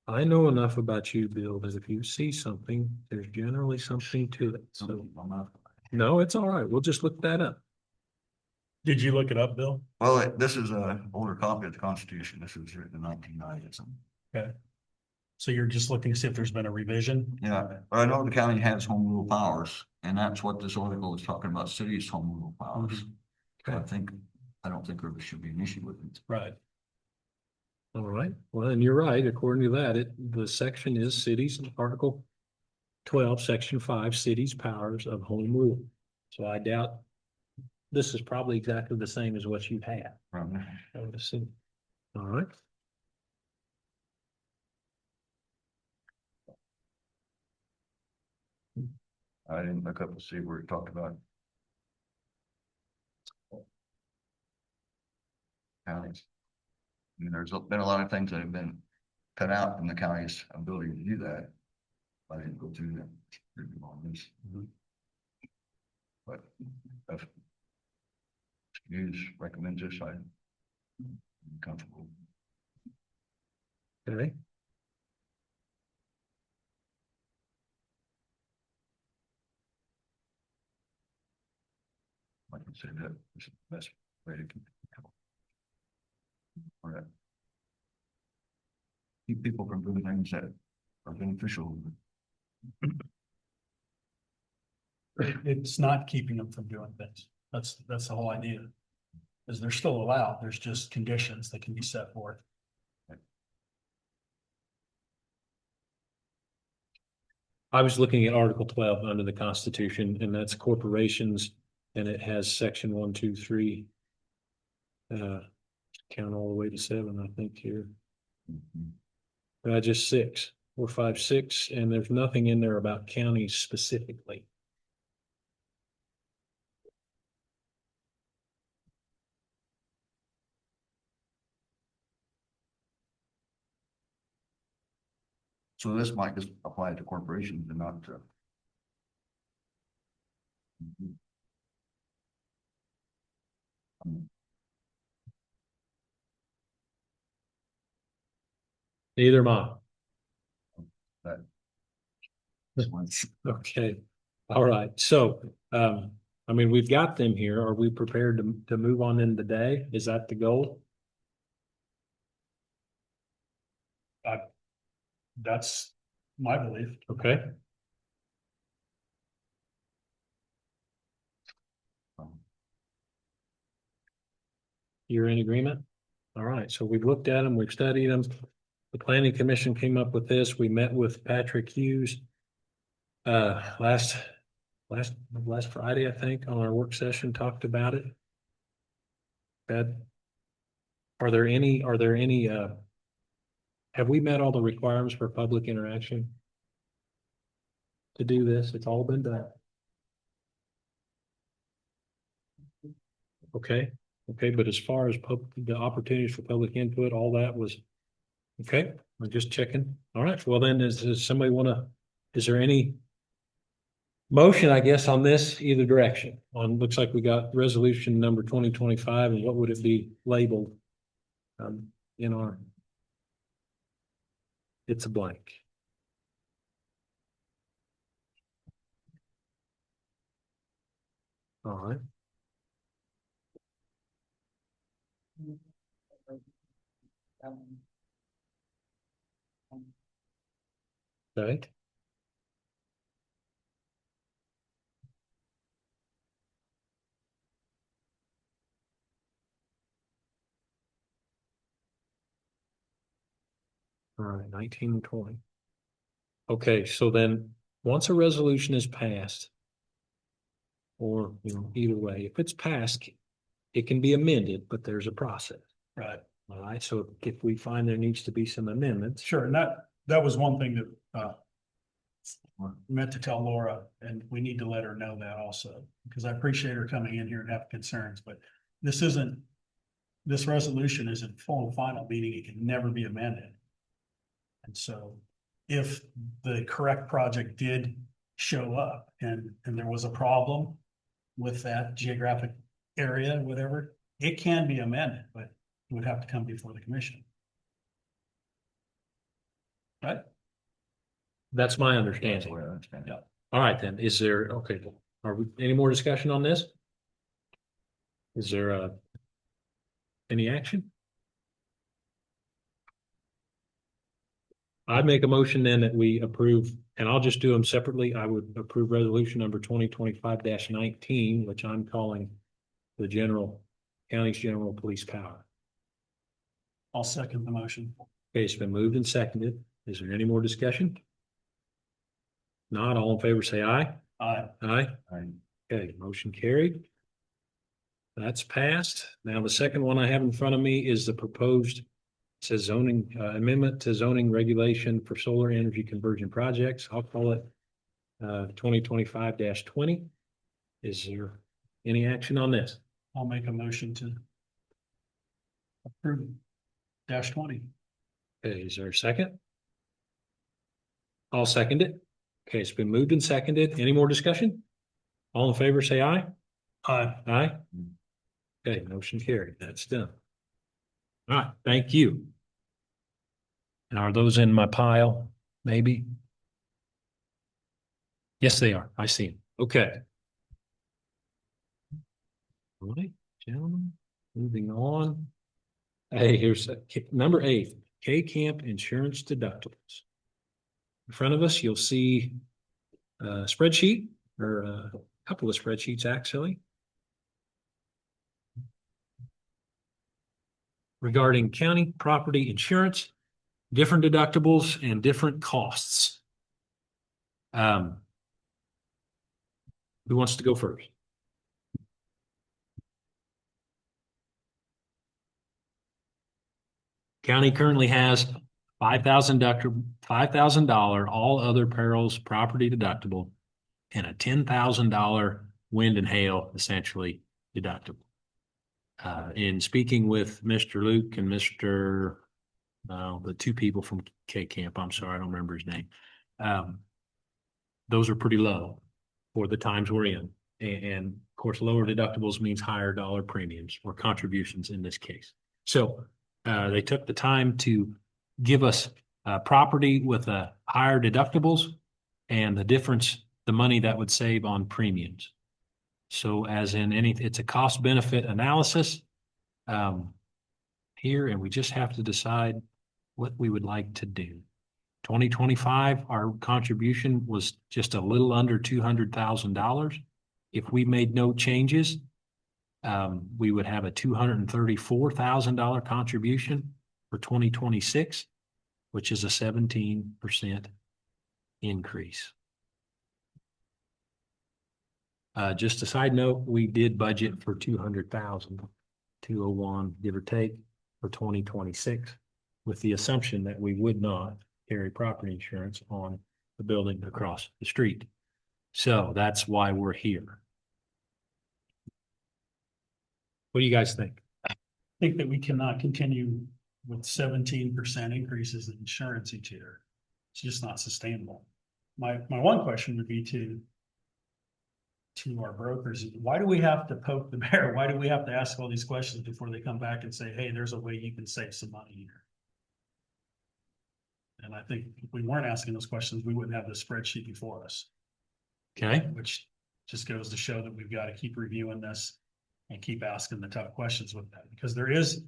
I know enough about you, Bill, that if you see something, there's generally something to it. So, no, it's all right. We'll just look that up. Did you look it up, Bill? Well, this is an older copy of the Constitution. This was written in 1990 or something. Okay. So you're just looking to see if there's been a revision? Yeah, but I know the county has home rule powers, and that's what this article is talking about, cities' home rule powers. Okay. I don't think there should be an issue with it. Right. All right. Well, and you're right. According to that, the section is cities, Article 12, Section 5, cities' powers of home rule. So I doubt this is probably exactly the same as what you had. I would assume. All right. I didn't look up to see where it talked about counties. I mean, there's been a lot of things that have been cut out from the county's ability to do that. I didn't go through them. On this. But if Hughes recommends this, I Comfortable. Okay. Like I said, that is the best way to keep. All right. Keep people from doing things that are beneficial. It's not keeping them from doing things. That's the whole idea. Is they're still allowed. There's just conditions that can be set forth. I was looking at Article 12 under the Constitution, and that's corporations, and it has section 1, 2, 3. Count all the way to 7, I think here. Just 6, 4, 5, 6, and there's nothing in there about counties specifically. So this might just apply to corporations and not to. Neither am That. I. Okay, all right, so, I mean, we've got them here. Are we prepared to move on in the day? Is that the goal? That's my belief. Okay, you're in agreement? All right, so we've looked at them, we've studied them. The planning commission came up with this. We met with Patrick Hughes. Last Friday, I think, on our work session, talked about it. Ed, are there any, have we met all the requirements for public interaction? To do this, it's all been done. Okay, but as far as the opportunities for public input, all that was. Okay, I'm just checking. All right, well then, does somebody is there any motion, I guess, on this either direction? Looks like we got resolution number 2025, and what would it be labeled? In our. It's a blank. All right. Okay. All right, 19 and 20. Okay, so then, once a resolution is passed, or, either way, if it's passed, it can be amended, but there's a process. Right. All right, so if we find there needs to be some amendments. Sure, and that was one thing that meant to tell Laura, and we need to let her know that also, because I appreciate her coming in here and having concerns, but this resolution isn't full and final, meaning it can never be amended. And so if the correct project did show up and there was a problem with that geographic area, whatever, it can be amended, but it would have to come before the commission. Right? That's my That's understanding. the way I understand it. Yeah. All right, then, are we, any more discussion on this? Is there any action? I'd make a motion then that we approve, and I'll just do them separately. I would approve resolution number 2025-19, which I'm calling the county's general police power. I'll second the motion. Okay, it's been moved and seconded. Is there any more discussion? Not, all in favor, say aye. Aye. Aye. Aye. Okay, motion carried. That's passed. Now, the second one I have in front of me is the proposed, says zoning amendment to zoning regulation for solar energy conversion projects. I'll call it 2025-20. Is there any action on this? I'll make a motion to approve -20. Okay, is there a second? I'll second it. Okay, it's been moved and seconded. Any more discussion? All in favor, say aye. Aye. Aye. Okay, motion carried. That's done. All right, thank you. And are those in my pile? Maybe? Yes, they are. I see them. Okay. All right, gentlemen, moving on. Hey, here's number 8, K-Camp insurance deductibles. In front of us, you'll see a spreadsheet or a couple of spreadsheets actually. Regarding county property insurance, different deductibles and different costs. Who wants to go first? County currently has $5,000 all other perils property deductible and a $10,000 wind and hail essentially deductible. In speaking with Mr. Luke and Mr. The two people from K-Camp, I'm sorry, I don't remember his name. Those are pretty low for the times we're in. And of course, lower deductibles means higher dollar premiums or contributions in this case. So they took the time to give us property with higher deductibles and the difference, the money that would save on premiums. So as in it's a cost benefit analysis here, and we just have to decide what we would like to do. 2025, our contribution was just a little under $200,000. If we made no changes, we would have a $234,000 contribution for 2026, which is a 17% increase. Just a side note, we did budget for 200,000, 201, give or take, for 2026, with the assumption that we would not carry property insurance on the building across the street. So that's why we're here. What do you guys think? I think that we cannot continue with 17% increases in insurance each year. It's just not sustainable. My one question would be to our brokers, why do we have to poke the bear? Why do we have to ask all these questions before they come back and say, hey, there's a way you can save some money here? And I think if we weren't asking those questions, we wouldn't have the spreadsheet before us. Okay. Which just goes to show that we've got to keep reviewing this and keep asking the tough questions with that, because there is,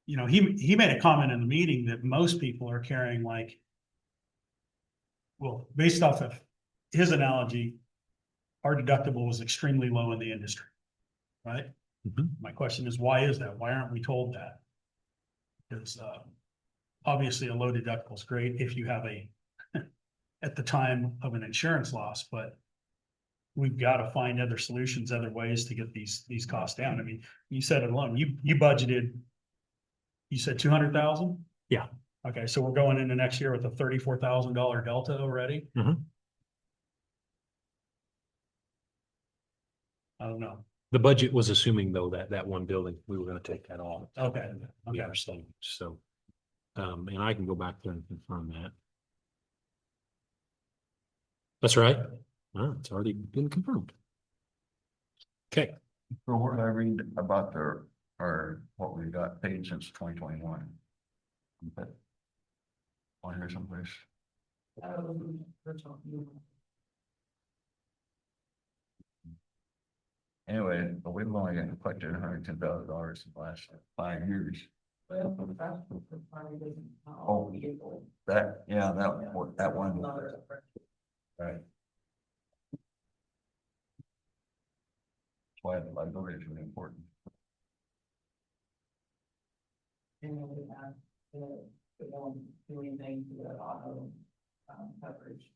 you know, he made a comment in the meeting that most people are carrying like, well, based off of his analogy, our deductible was extremely low in the industry, right? Mhm. My question is, why is that? Why aren't we told that? Because obviously a low deductible is great if you have a at the time of an insurance loss, but we've got to find other solutions, other ways to get these costs down. I mean, you said it alone. You budgeted, you said 200,000? Yeah. Okay, so we're going into next year with a $34,000 delta already? Mhm. I don't know. The budget was assuming though that one building, we were going to take that off. Okay. We are saying, so, and I can go back there and confirm that. That's right. It's already been confirmed. Okay. From what I read about what we got paid since 2021. But on here someplace. Anyway, but we've only collected $110,000 in the last 5 years. Oh, that one. Right. That's why the liability is really important. And then we have we don't do anything to the auto coverage.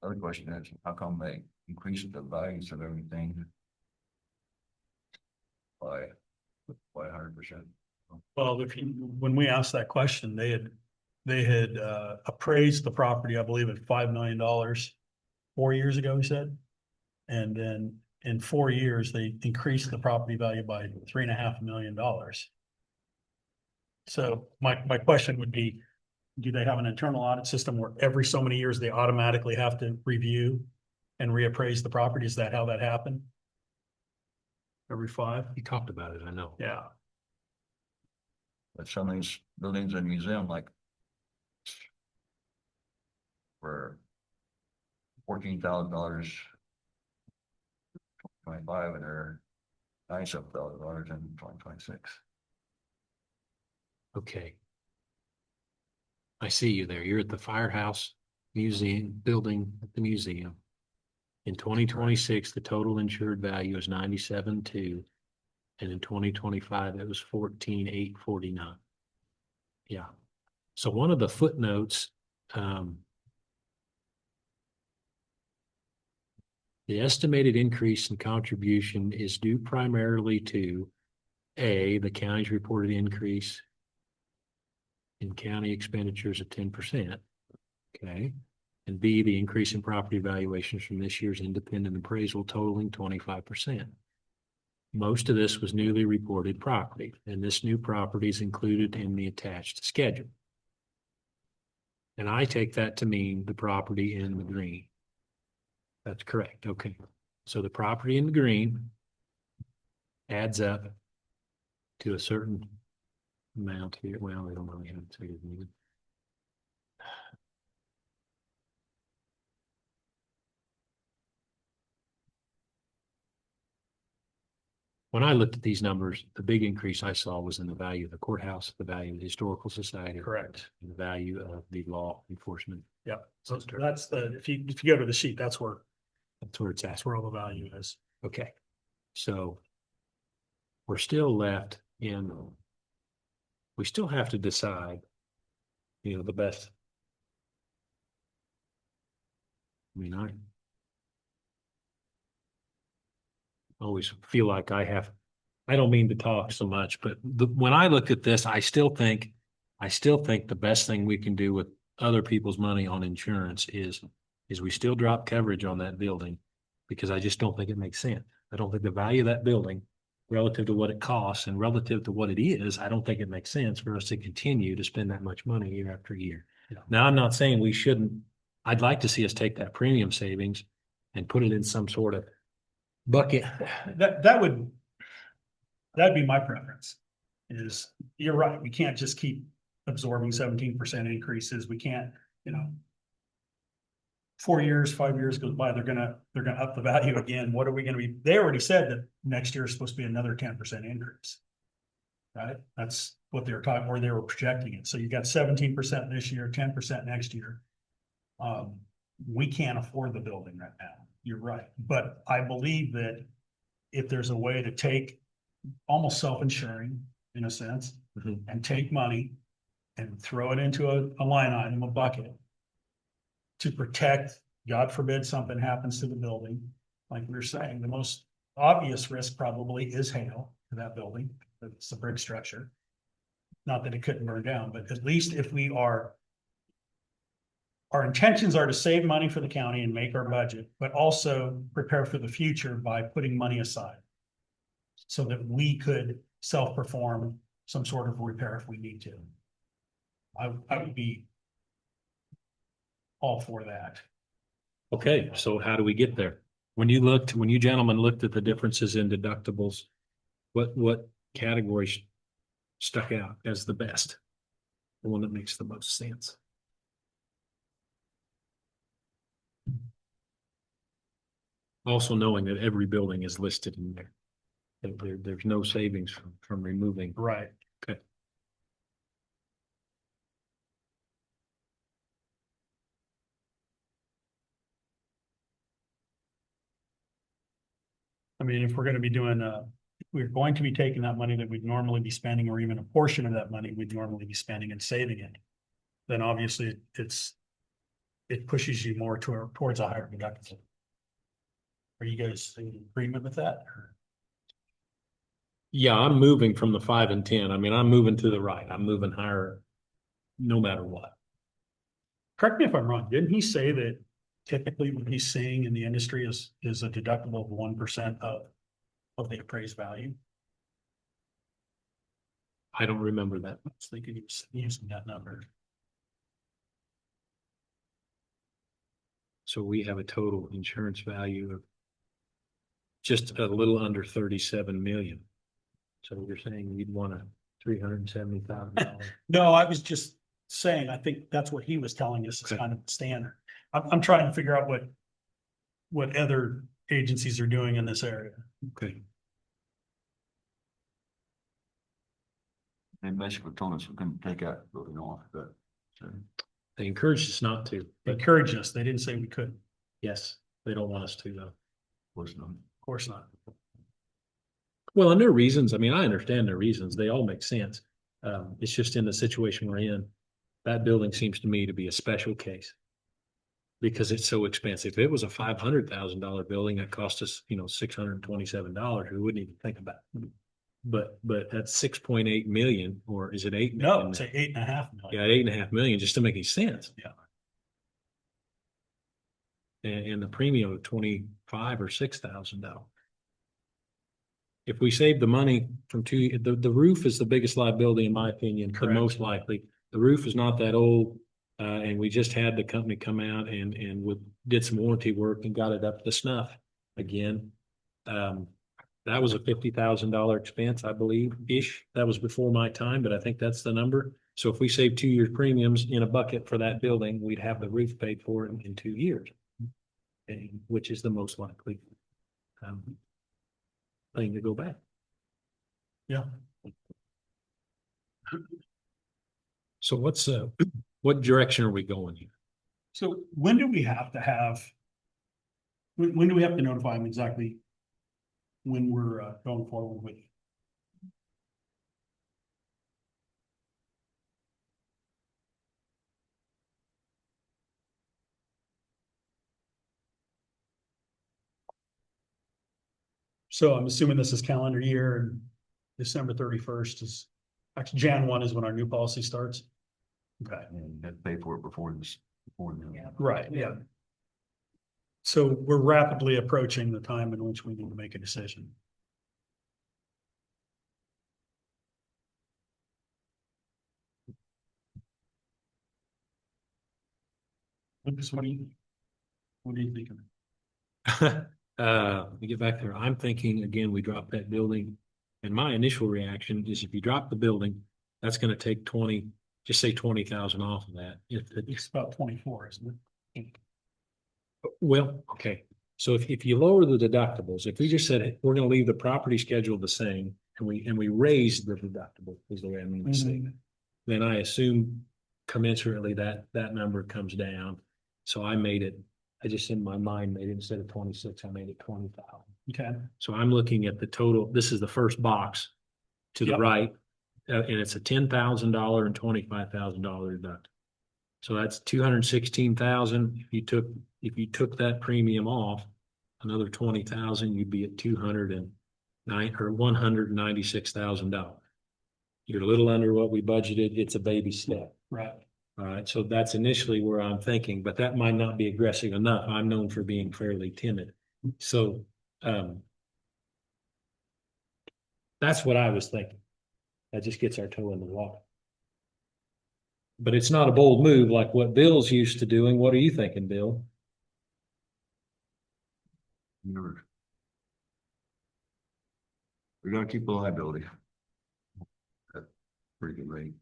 Other question is, how come they increased the values of everything by 100%? Well, when we asked that question, they had appraised the property, I believe, at $5 million 4 years ago, he said. And then in 4 years, they increased the property value by $3.5 million. So my question would be, do they have an internal audit system where every so many years they automatically have to review and reappraise the property? Is that how that happened? Every 5? You talked about it, I know. Yeah, But some of these buildings in museum like for $14,000, 25, and they're $97,000 in 2026. Okay. I see you there. You're at the Firehouse Museum, building at the museum. In 2026, the total insured value is 97.2. And in 2025, it was 14,849. Yeah. So one of the footnotes, the estimated increase in contribution is due primarily to A, the county's reported increase in county expenditures of 10%. Okay. And B, the increase in property valuations from this year's independent appraisal totaling 25%. Most of this was newly reported property, and this new property is included in the attached schedule. And I take that to mean the property in the green. That's correct. Okay. So the property in the green adds up to a certain amount here. Well, they don't really have to say it needed. When I looked at these numbers, the big increase I saw was in the value of the courthouse, the value of the historical society. correct. And the value of the law enforcement. Yeah, so that's if you go to the sheet, that's where It's at. all the value is. Okay. So we're still left in, we still have to decide, the best. I mean, I always feel like I don't mean to talk so much, but when I look at this, I still think the best thing we can do with other people's money on insurance is we still drop coverage on that building, because I just don't think it makes sense. I don't think the value of that building relative to what it costs and relative to what it is, I don't think it makes sense for us to continue to spend that much money year after year. Yeah. Now, I'm not saying we shouldn't. I'd like to see us take that premium savings and put it in some sort of bucket. That'd be my preference. Is, you're right, we can't just keep absorbing 17% increases. We can't, 4 years, 5 years goes by, they're gonna up the value again. What are we gonna be? They already said that next year is supposed to be another 10% increase. Right? That's what they were talking, or they were projecting it. So you got 17% this year, 10% next year. We can't afford the building right now. You're right. But I believe that if there's a way to take, almost self-insuring in a sense, Mhm. and take money and throw it into a line item, a bucket, to protect, God forbid something happens to the building. Like we were saying, the most obvious risk probably is hail to that building. It's a brick structure. Not that it couldn't burn down, but at least if our intentions are to save money for the county and make our budget, but also prepare for the future by putting money aside, so that we could self-perform some sort of repair if we need to. I would be all for that. Okay, so how do we get there? When you gentlemen looked at the differences in deductibles, what categories stuck out as the best? The one that makes the most sense? Also knowing that every building is listed in there. There's no savings from removing. Right. Okay. I mean, if we're gonna be doing, we're going to be taking that money that we'd normally be spending, or even a portion of that money we'd normally be spending and saving it, then obviously it pushes you more towards a higher deductible. Are you guys in agreement with that? Yeah, I'm moving from the 5 and 10. I mean, I'm moving to the right. I'm moving higher no matter what. Correct me if I'm wrong, didn't he say that typically what he's seeing in the industry is a deductible of 1% of the appraised value. I don't remember that. So they could use using that number. So we have a total insurance value of just a little under 37 million. So you're saying you'd want $370,000. No, I was just saying, I think that's what he was telling us is Okay. kind of the standard. I'm trying to figure out what other agencies are doing in this area. Okay. They basically told us we couldn't take that building off, but, so, They encouraged us not to, They but encouraged us. They didn't say we couldn't. yes, they don't want us to though. of course not. Of course not. Well, and their reasons, I mean, I understand their reasons. They all make sense. It's just in the situation we're in. That building seems to me to be a special case. Because it's so expensive. If it was a $500,000 building that cost us, $627, we wouldn't even think about it. But that's 6.8 million, or is it 8 No, million? it's 8.5 million. Yeah, 8.5 million, just to make any sense. Yeah. And the premium of $25,000 or $6,000. If we save the money from the roof is the biggest liability, in my opinion, the Correct. most likely. The roof is not that old. And we just had the company come out and did some warranty work and got it up to snuff again. That was a $50,000 expense, I believe, ish. That was before my time, but I think that's the number. So if we save 2 years premiums in a bucket for that building, we'd have the roof paid for in 2 years. Which is the most likely thing to go back. Yeah. So what direction are we going here? So when do we have to when do we have to notify them exactly when we're going forward with? So I'm assuming this is calendar year and December 31st is, actually Jan 1 is when our new policy starts. Okay. And you had to pay for it before this, before then. Right, yeah. So we're rapidly approaching the time in which we need to make a decision. Lucas, what do you think of it? Let me get back there. I'm thinking, again, we drop that building. And my initial reaction is if you drop the building, that's gonna take just say 20,000 off of that. It's about 24, isn't it? Well, okay, so if you lower the deductibles, if we just said, hey, we're gonna leave the property schedule the same, and we raise the deductible, is the way I mean to say that. Then I assume commensurately that number comes down. So I just in my mind made it, instead of 26, I made it 20,000. Okay, So I'm looking at the total, this is the first box to the Yep. right, and it's a $10,000 and $25,000 deductible. So that's 216,000. If you took that premium off, another 20,000, you'd be at $196,000. You're a little under what we budgeted. It's a baby step. right. All right, so that's initially where I'm thinking, but that might not be aggressive enough. I'm known for being fairly timid. So, that's what I was thinking. That just gets our toe in the water. But it's not a bold move like what Bill's used to doing. What are you thinking, Bill? Never. We gotta keep the liability. At pretty good rate.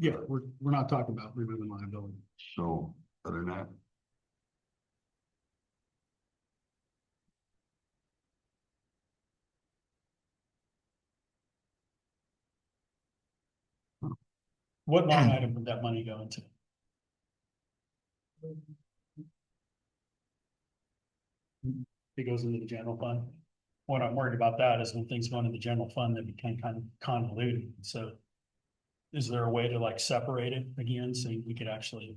Yeah, we're not talking about removing liability. So other than that, What line item would that money go into? It goes into the general fund. What I'm worried about that is when things go into the general fund, they become kind of convoluted. So is there a way to like separate it again, so we could actually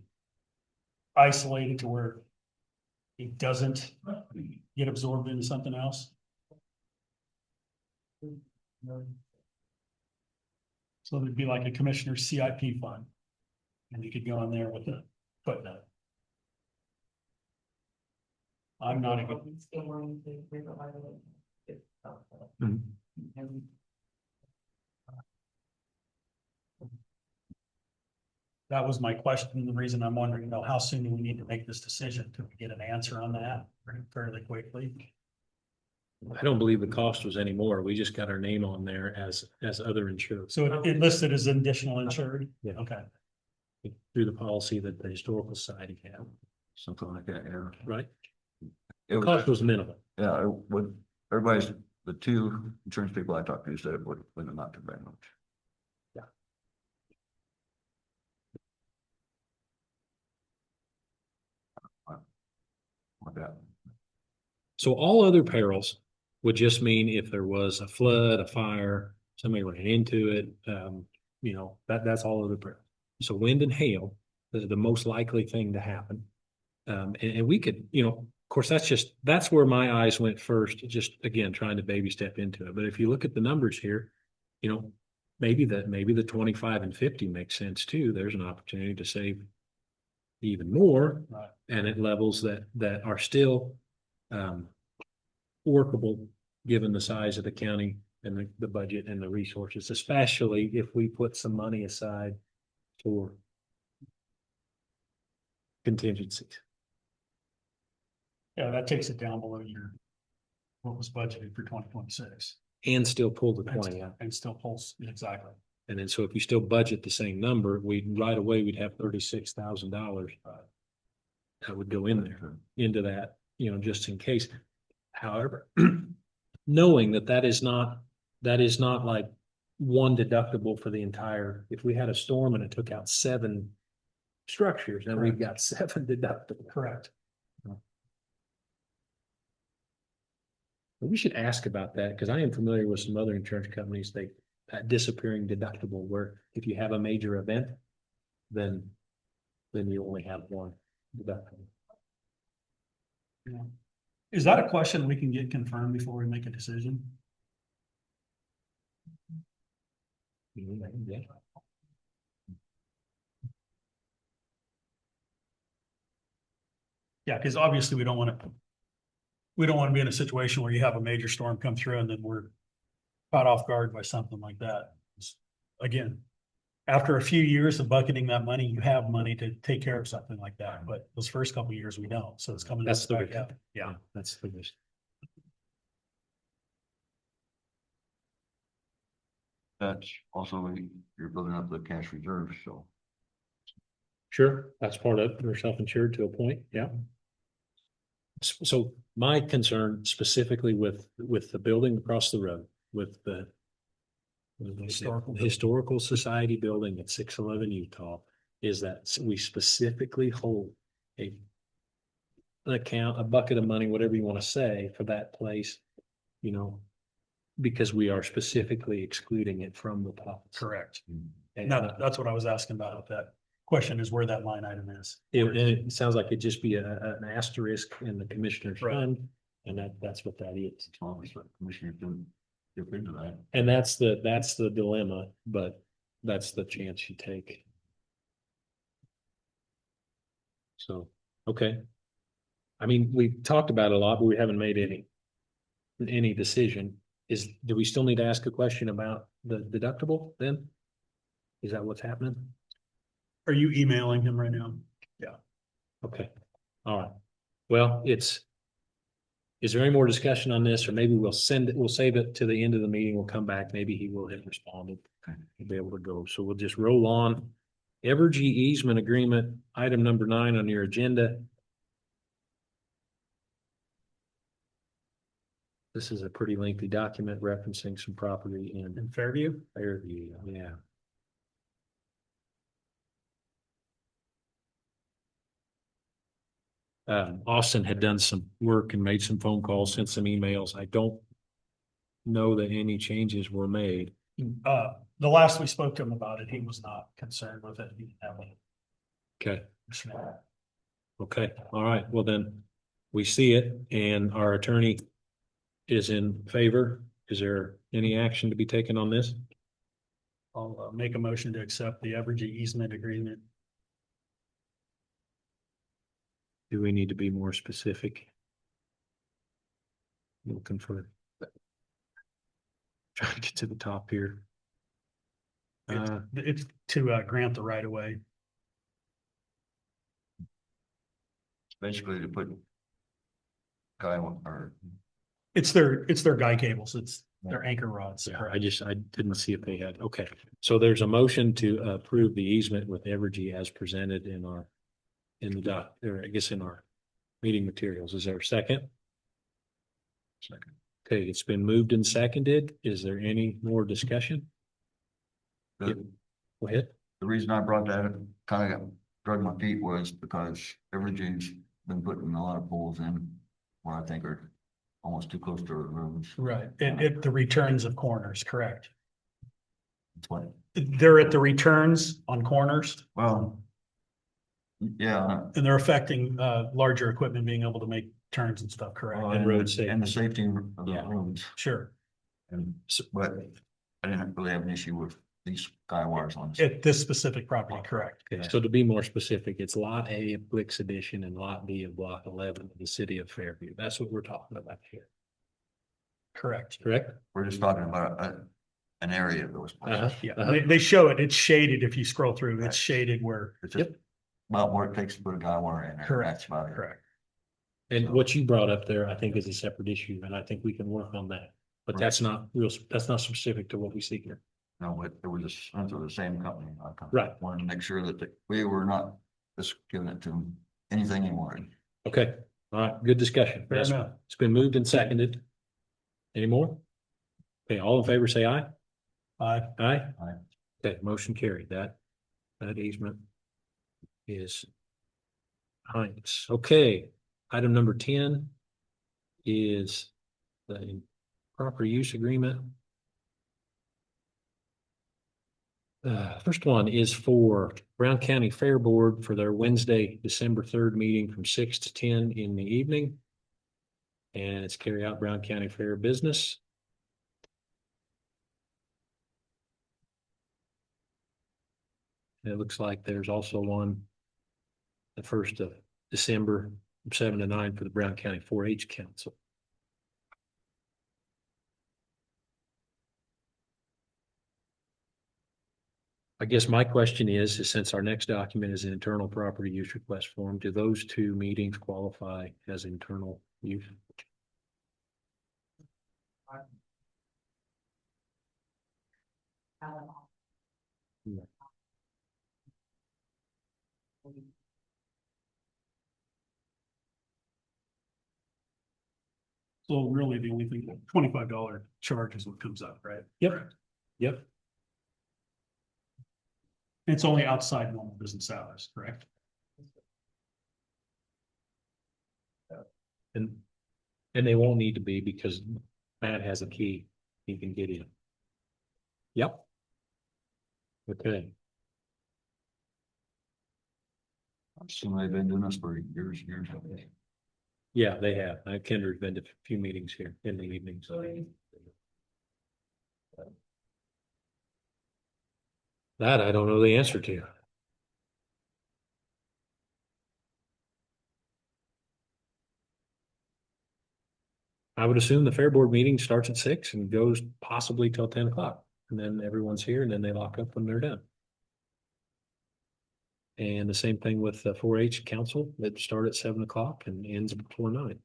isolate it to where it doesn't get absorbed into something else? So there'd be like a commissioner's CIP fund. And you could go in there with a footnote. I'm not, Still wanting to provide it. Mhm. And that was my question. The reason I'm wondering, how soon do we need to make this decision? Could we get an answer on that fairly quickly? I don't believe the cost was any more. We just got our name on there as other insurers. So it listed as additional insured? Yeah. Okay. Through the policy that the historical society had, Something like that, yeah. right? It was, Cost was minimal. yeah, it would, everybody's, the two insurance people I talked to said it would not too very much. Like that. So all other perils would just mean if there was a flood, a fire, somebody ran into it, that's all other perils. So wind and hail is the most likely thing to happen. And we could, of course, that's where my eyes went first, just again, trying to baby step into it. But if you look at the numbers here, maybe the 25 and 50 makes sense too. There's an opportunity to save even more. Right. And at levels that are still workable, given the size of the county and the budget and the resources, especially if we put some money aside for contingencies. Yeah, that takes it down below what was budgeted for 2026. And still pull the 20 out. And still pulls, exactly. And then so if you still budget the same number, right away, we'd have $36,000. That would go in there, into that, just in case. However, knowing that is not like one deductible for the entire, if we had a storm and it took out 7 structures, then we've got 7 deductibles. Correct. We should ask about that because I am familiar with some other insurance companies, disappearing deductible where if you have a major event, then you only have one deductible. Yeah. Is that a question we can get confirmed before we make a decision? Yeah. Yeah, because obviously we don't want to be in a situation where you have a major storm come through and then we're caught off guard by something like that. Again, after a few years of bucketing that money, you have money to take care of something like that. But those first couple of years, we don't. So it's coming. That's the back risk. up. Yeah. That's the risk. That's also, you're building up the cash reserves, so. Sure, that's part of it. We're self-insured to a point, yeah. So my concern specifically with the building across the road, with the Historical Society building at 611 Utah, is that we specifically hold an account, a bucket of money, whatever you want to say, for that place, because we are specifically excluding it from the policy. Correct. And No, that's what I was asking about. That question is where that line item is. it sounds like it'd just be an asterisk in the commissioner's Right. fund, and that's what that is. As long as the commissioner can dip into that. And that's the dilemma, but that's the chance you take. So, okay. I mean, we've talked about it a lot, but we haven't made any decision. Do we still need to ask a question about the deductible then? Is that what's happening? Are you emailing him right now? Okay, all right. Well, is there any more discussion on this, or maybe we'll save it to the end of the meeting, we'll come back, maybe he will have responded. We'll be able to go, so we'll just roll on. Evergy easement agreement, item number 9 on your agenda. This is a pretty lengthy document referencing some property in Fairview? Fairview, yeah. Austin had done some work and made some phone calls, sent some emails. I don't know that any changes were made. The last we spoke to him about it, he was not concerned with it. He didn't have any. Okay. Okay, all right, well then, we see it and our attorney is in favor. Is there any action to be taken on this? I'll make a motion to accept the Evergy easement agreement. Do we need to be more specific? Looking for. Trying to get to the top here. It's to grant the right of way. Basically to put guy or It's their guy cables. It's their anchor rods. Yeah, I didn't see if they had, okay. So there's a motion to approve the easement with Evergy as presented in our, in the doc, or I guess in our meeting materials. Is there a second? second. Okay, it's been moved and seconded. Is there any more discussion? The, Go ahead. the reason I brought that, kind of drug my feet was because Evergy's been putting a lot of poles in where I think are almost too close to the roads. Right. And the returns of corners, correct. That's what, They're at the returns on corners well, yeah. and they're affecting larger equipment being able to make turns and stuff, correct? well, And road And the safety of the Yeah. roads. Sure. And, but I didn't really have an issue with these guy wires on. At this specific property, correct. Okay, so to be more specific, it's Lot A of Blix Edition and Lot B of Block 11 of the city of Fairview. That's what we're talking about here, Correct. correct? We're just talking about an area of those places. Yeah, Uh-huh. they show it. It's shaded. If you scroll through, Right. it's shaded where, It's just about what it takes to put a guy wire in there. Correct, That's about it. correct. And what you brought up there, I think is a separate issue, and I think we can work on that. But that's not real, that's not specific to what we see here. No, but it was just under the same company. Right. Wanted to make sure that we were not just giving it to him anything he wanted. Okay, all right, good discussion. Fair Yes, enough. it's been moved and seconded. Any more? Okay, all in favor, say aye. Aye. Aye. Okay, motion carried. That easement is behind us. Okay, item number 10 is the proper use agreement. First one is for Brown County Fair Board for their Wednesday, December 3rd meeting from 6 to 10 in the evening. And it's carry out Brown County Fair business. It looks like there's also one the 1st of December from 7 to 9 for the Brown County 4-H Council. I guess my question is since our next document is an internal property use request form, do those two meetings qualify as internal use? So really the only thing, $25 charge is what comes up, right? Yep. Yep. It's only outside normal business hours, correct? And they won't need to be because Matt has a key. He can get in. Yep. Okay. I'm assuming they've been doing this for years. Yeah, they have. Kendra's been to a few meetings here in the evenings. That I don't know the answer to. I would assume the fair board meeting starts at 6 and goes possibly till 10 o'clock. And then everyone's here and then they lock up when they're done. And the same thing with the 4-H council. It start at 7 o'clock and ends before 9.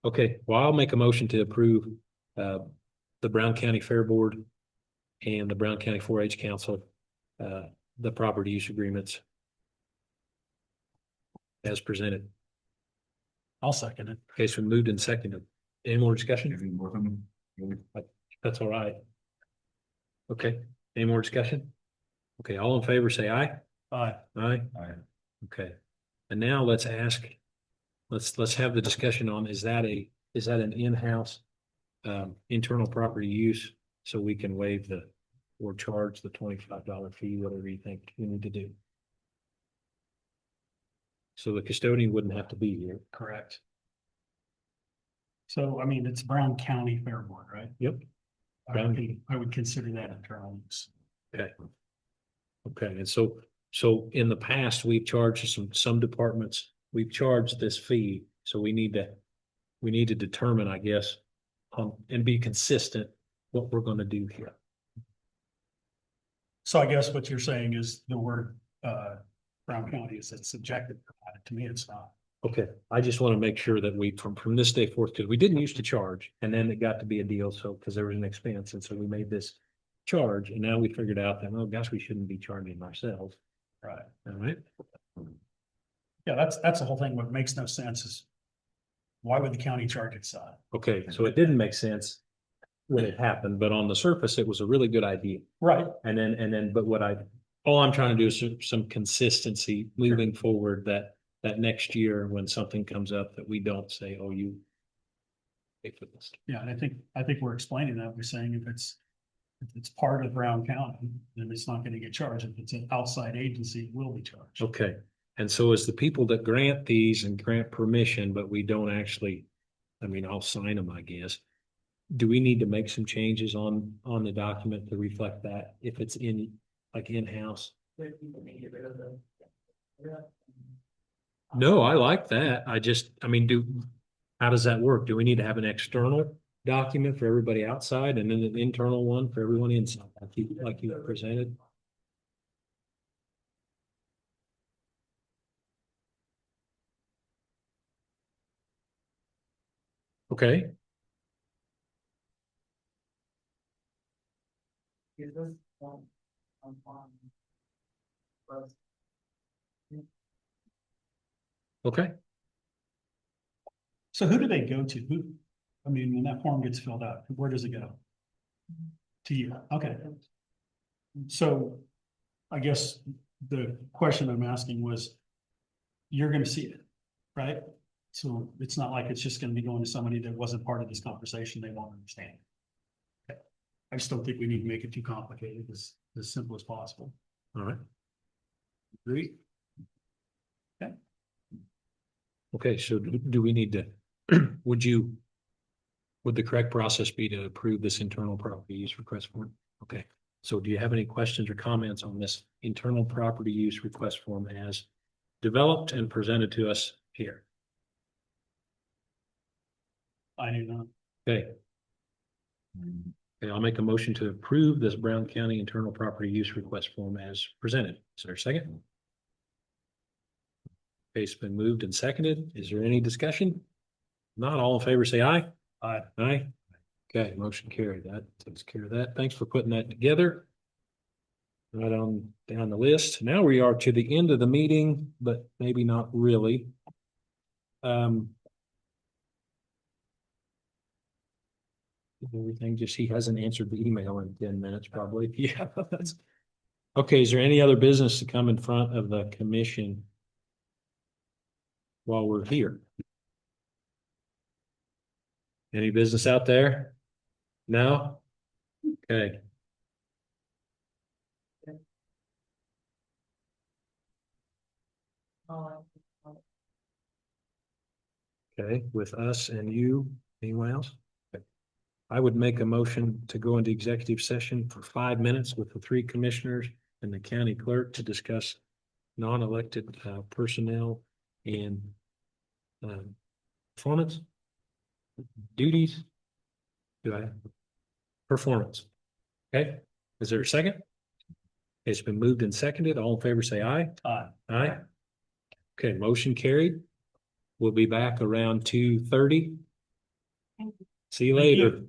Okay, well, I'll make a motion to approve the Brown County Fair Board and the Brown County 4-H Council, the property use agreements as presented. I'll second it. Okay, so moved and seconded. Any more discussion? Everything with them. That's all right. Okay, any more discussion? Okay, all in favor, say aye. Aye. Aye. Aye. Okay, and now let's ask, let's have the discussion on, is that an in-house internal property use? So we can waive or charge the $25 fee, whatever you think you need to do. So the custodian wouldn't have to be here. Correct. So, I mean, it's Brown County Fair Board, right? Yep. I would consider that internal use. Okay. Okay, and so So in the past, we've charged some departments, we've charged this fee, so we need to determine, I guess, and be consistent what we're gonna do here. So I guess what you're saying is the word, Brown County is it's subjective. To me, it's not. Okay, I just want to make sure that we, from this day forth, because we didn't used to charge, and then it got to be a deal, so, because there was an expense, and so we made this charge, and now we figured out that, oh gosh, we shouldn't be charging ourselves. Right. All right, Yeah, that's the whole thing. What makes no sense is why would the county charge its side? okay, so it didn't make sense when it happened, but on the surface, it was a really good idea. Right. But all I'm trying to do is some consistency moving forward, that next year when something comes up that we don't say, oh, you pay for this. Yeah, and I think we're explaining that. We're saying if it's part of Brown County, then it's not gonna get charged. If it's an outside agency, it will be charged. Okay, and so as the people that grant these and grant permission, but we don't actually, I mean, I'll sign them, I guess. Do we need to make some changes on the document to reflect that if it's in-house? If you can get rid of the. Yeah. No, I like that. I mean, how does that work? Do we need to have an external document for everybody outside and then an internal one for everyone inside, like you presented? Okay, Is this one? On. But okay. So who do they go to? I mean, when that form gets filled out, where does it go? To you. Okay. So I guess the question I'm asking was, you're gonna see it, right? So it's not like it's just gonna be going to somebody that wasn't part of this conversation, they won't understand. Okay. I just don't think we need to make it too complicated, as simple as possible. All right. Agree? Okay, so do we need to, would the correct process be to approve this internal property use request form? Okay, so do you have any questions or comments on this internal property use request form as developed and presented to us here? I do not. Okay. Okay, I'll make a motion to approve this Brown County internal property use request form as presented. Is there a second? Okay, it's been moved and seconded. Is there any discussion? Not all in favor, say aye. Aye. Aye. Okay, motion carried. That takes care of that. Thanks for putting that together. Right on down the list. Now we are to the end of the meeting, but maybe not really. Everything, just he hasn't answered the email in 10 minutes, probably. Yeah, that's. Okay, is there any other business to come in front of the commission while we're here? Any business out there? No? Okay. Okay, with us and you, anyone else? Okay. I would make a motion to go into executive session for 5 minutes with the 3 commissioners and the county clerk to discuss non-elected personnel and performance, duties. Performance. Okay, is there a second? It's been moved and seconded. All in favor, say aye. Aye. Aye. Okay, motion carried. We'll be back around 2:30. See you Thank you. later.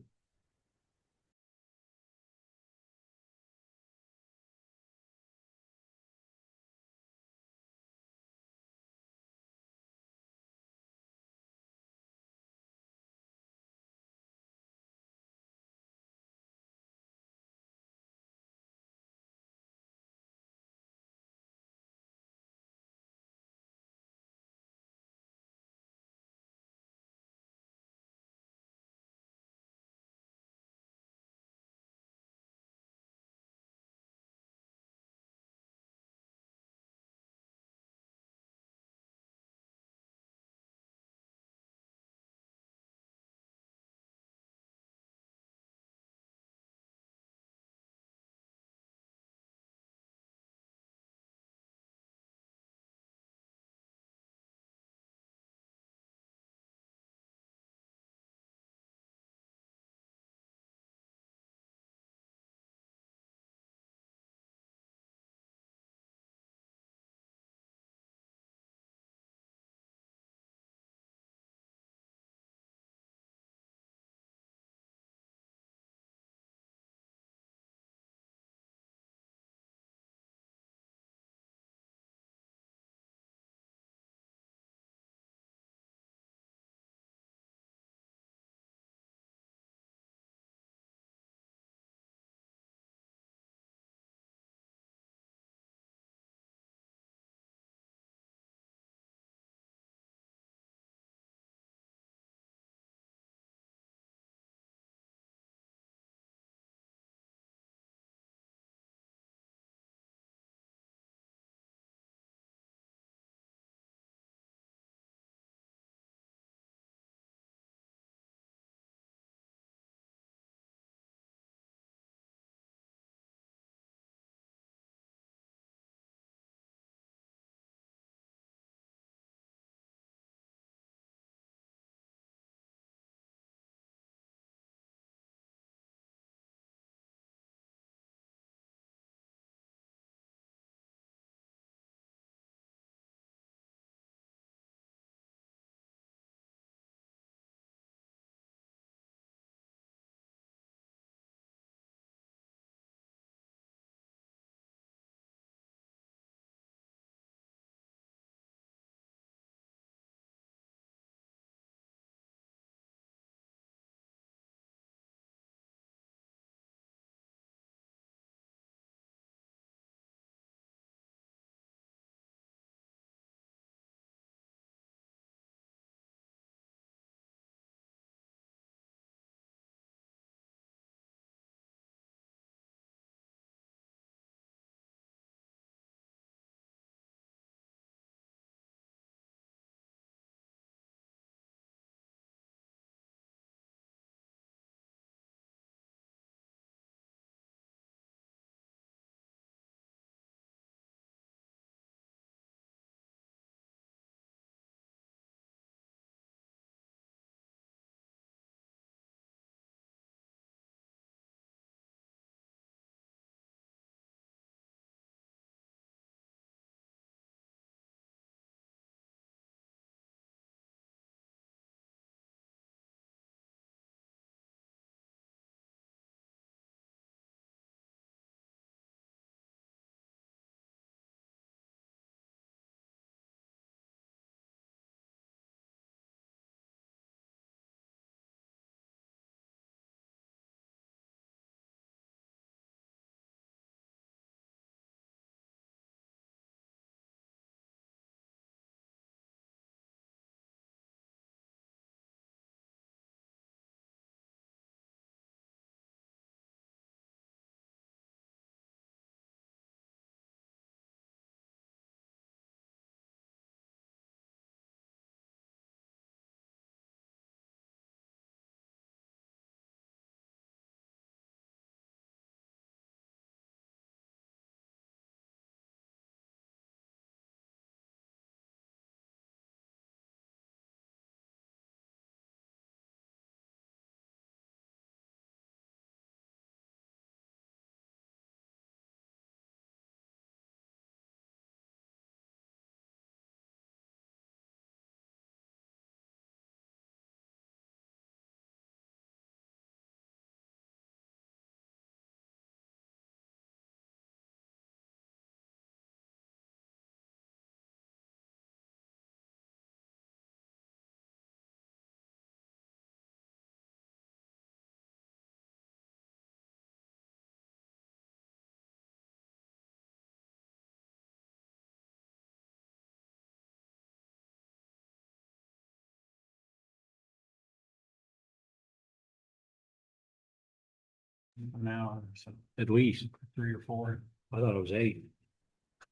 Now, so at least. 3 or 4. I thought it was 8. I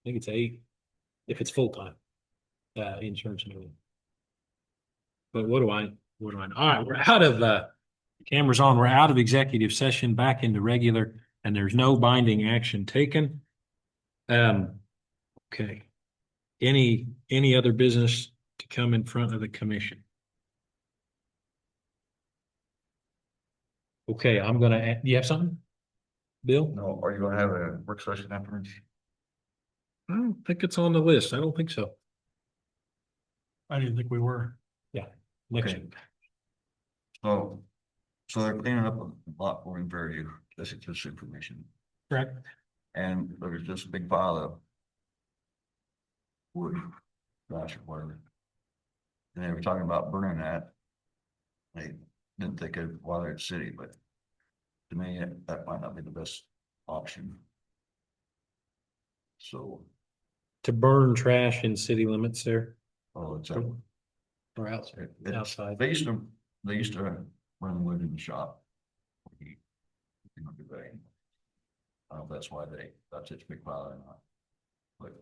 think it's 8, if it's full-time, insurance and everything. But what do I know? All right, we're out of, cameras on, we're out of executive session, back into regular, and there's no binding action taken. Okay. Any other business to come in front of the commission? Okay, I'm gonna, do you have something? Bill? No, are you gonna have a work session afterwards? I don't think it's on the list. I don't think so. I didn't think we were. Next, Okay. So they're cleaning up a lot more in Fairview, this is just information, Correct. and there's just a big pile of wood, trash or whatever. And they were talking about burning that. They didn't think of Water City, but to me, that might not be the best option. So, to burn trash in city limits there oh, it's or outside? it- Outside. they used to run wood in the shop. You know, I don't know if that's why that's such a big pile or not. But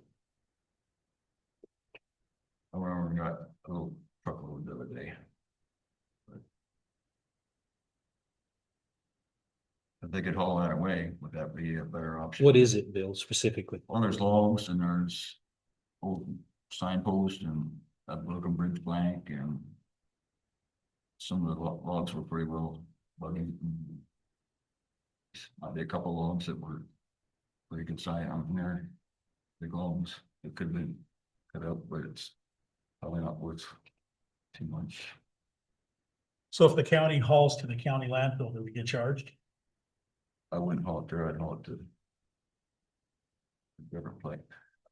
I remember we got a little truckload the other day. But if they could haul that away, would that be a better option? What is it, Bill, specifically? Well, there's logs and there's old signposts and that Broken Bridge blank and some of the logs were pretty well bugging. Might be a couple logs that were pretty good size on there. Big logs, it could have been cut out, but it's probably not worth too much. So if the county hauls to the county landfill, do we get charged? I wouldn't haul it there, I'd haul it to a different place.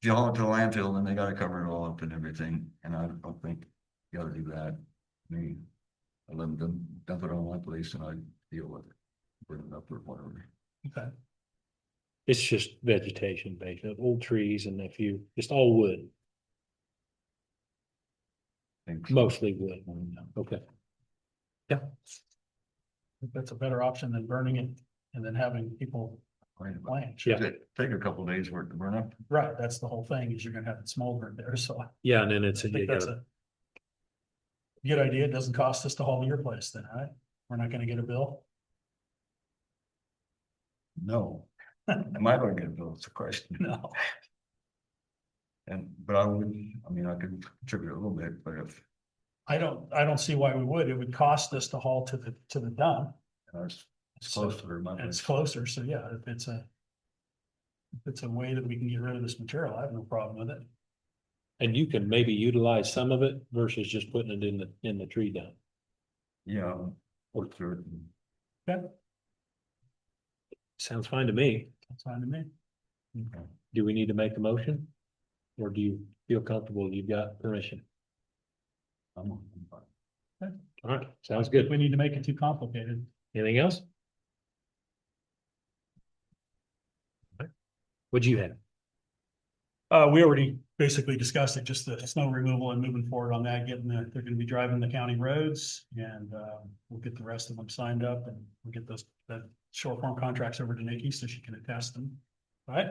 If you haul it to the landfill, then they gotta cover it all up and everything, and I don't think you gotta do that. I mean, I let them dump it on my place and I deal with it, bring it up or whatever. Okay. It's just vegetation based, old trees and just all wood, Thanks. mostly wood. Okay. Yeah. I think that's a better option than burning it and then having people plant. Yeah. Take a couple days for it to burn up. Right, that's the whole thing, is you're gonna have it smoldering there, so I Yeah, and then it's, you think that's gotta, a good idea. It doesn't cost us to haul to your place then, right? We're not gonna get a bill. No. Am I gonna get a bill? It's a question. No. But I would, I mean, I could contribute a little bit, but if I don't see why we would. It would cost us to haul to the dump. it's close to their And money. it's closer, so yeah, if it's a way that we can get rid of this material, I have no problem with it. and you can maybe utilize some of it versus just putting it in the tree dump. Yeah, work through it. and Okay, Sounds fine to me. that's fine to me. Do we need to make a motion? Or do you feel comfortable you've got permission? I'm fine. All right, sounds If good. we need to make it too complicated. Anything else? What'd you have? We already basically discussed it, just the snow removal and moving forward on that, they're gonna be driving the county roads and, we'll get the rest of them signed up and we'll get the short form contracts over to Nikki so she can attest them. All right?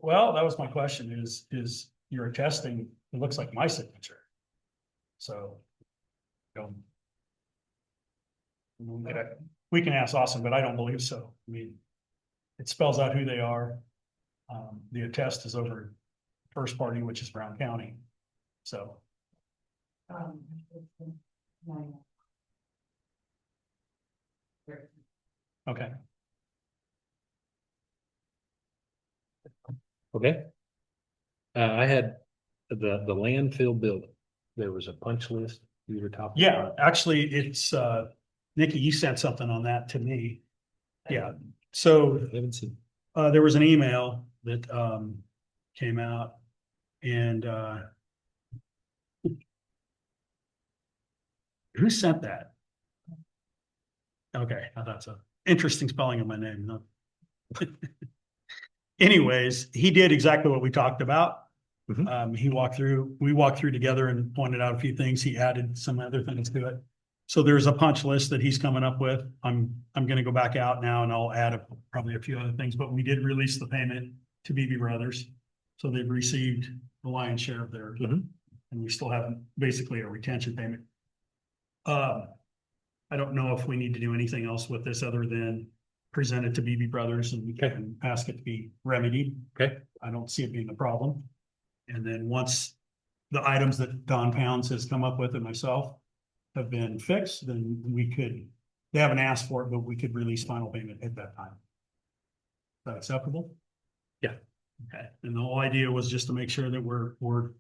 Well, that was my question is you're attesting, it looks like my signature. So. We can ask Austin, but I don't believe so. I mean, it spells out who they are. The attest is over first party, which is Brown County. So, okay. Okay. I had the landfill building. There was a punch list you were talking. Yeah, about. actually, it's, Nikki, you sent something on that to me. Yeah, so I haven't seen. there was an email that came out and who sent that? Okay, I thought so. Interesting spelling of my name. No. Anyways, he did exactly what we talked about. Mhm. We walked through together and pointed out a few things. He added some other things to it. So there's a punch list that he's coming up with. I'm gonna go back out now and I'll add probably a few other things, but we did release the payment to BB Brothers. So they've received the lion's share of theirs. Mhm. And we still have basically a retention payment. I don't know if we need to do anything else with this other than present it to BB Brothers and we can ask it to be remedied. Okay. I don't see it being a problem. And then once the items that Don Pounds has come up with and myself have been fixed, then they haven't asked for it, but we could release final payment at that time. Is that acceptable? Yeah. Okay, and the whole idea was just to make sure that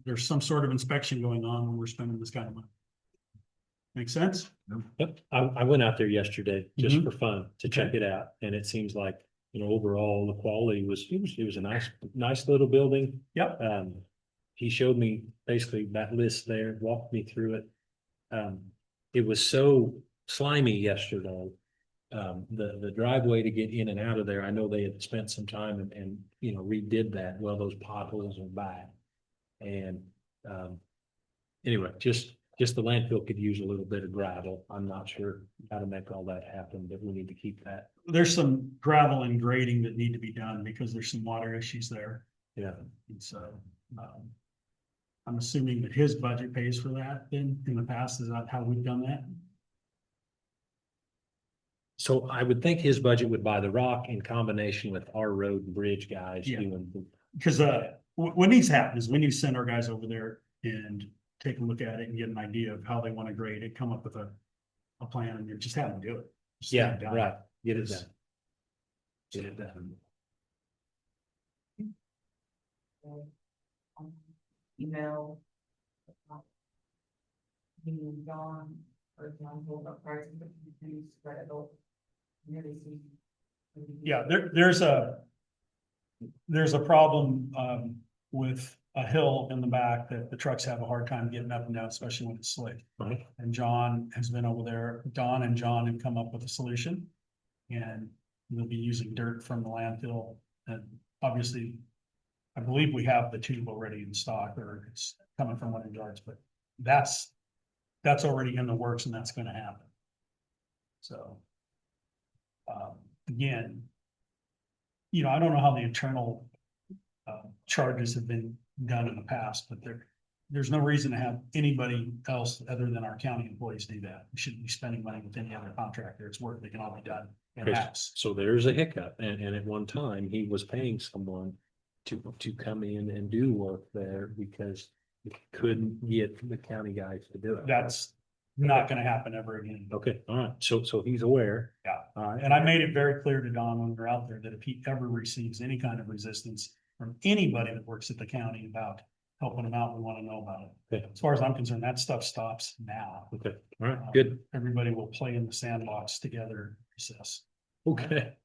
there's some sort of inspection going on when we're spending this kind of money. Make sense? Yep, I went out there yesterday just Mhm. for fun to check it out, and it seems like, overall, the quality it was a nice little building. Yep. He showed me basically that list there, walked me through it. It was so slimy yesterday. The driveway to get in and out of there, I know they had spent some time and redid that. Well, those potholes are back. And, anyway, just the landfill could use a little bit of gravel. I'm not sure how to make all that happen, but we need to keep that. There's some gravel and grading that need to be done because there's some water issues there. Yeah. And so, I'm assuming that his budget pays for that in the past. Is that how we've done that? So I would think his budget would buy the rock in combination with our road and bridge guys Yeah. doing. Because what needs to happen is we need to send our guys over there and take a look at it and get an idea of how they want to grade it, come up with a plan and just have them do it. Just Yeah, get it done. right. Get it Yes. done. Get it done. Email. John, for example, about pricing, but you do spread it over. Nearly see. Yeah, there's a problem with a hill in the back that the trucks have a hard time getting up and down, especially when it's slick. Right. And John has been over there. Don and John have come up with a solution. And we'll be using dirt from the landfill. And obviously, I believe we have the tube already in stock, or it's coming from one of the yards, but that's already in the works and that's gonna happen. So. Again. I don't know how the internal charges have been done in the past, but there's no reason to have anybody else other than our county employees do that. We shouldn't be spending money with any other contractor. It's work that can all be done in-house. So there's a hiccup, and at one time, he was paying someone to come in and do work there because he couldn't get the county guys to do it. That's not gonna happen ever again. Okay, all right, so he's aware. Yeah. All right, And I made it very clear to Don when we're out there that if he ever receives any kind of resistance from anybody that works at the county about helping him out, we want to know about it. Okay. As far as I'm concerned, that stuff stops now. okay, all right, good, Everybody will play in the sandbox together, recess. okay.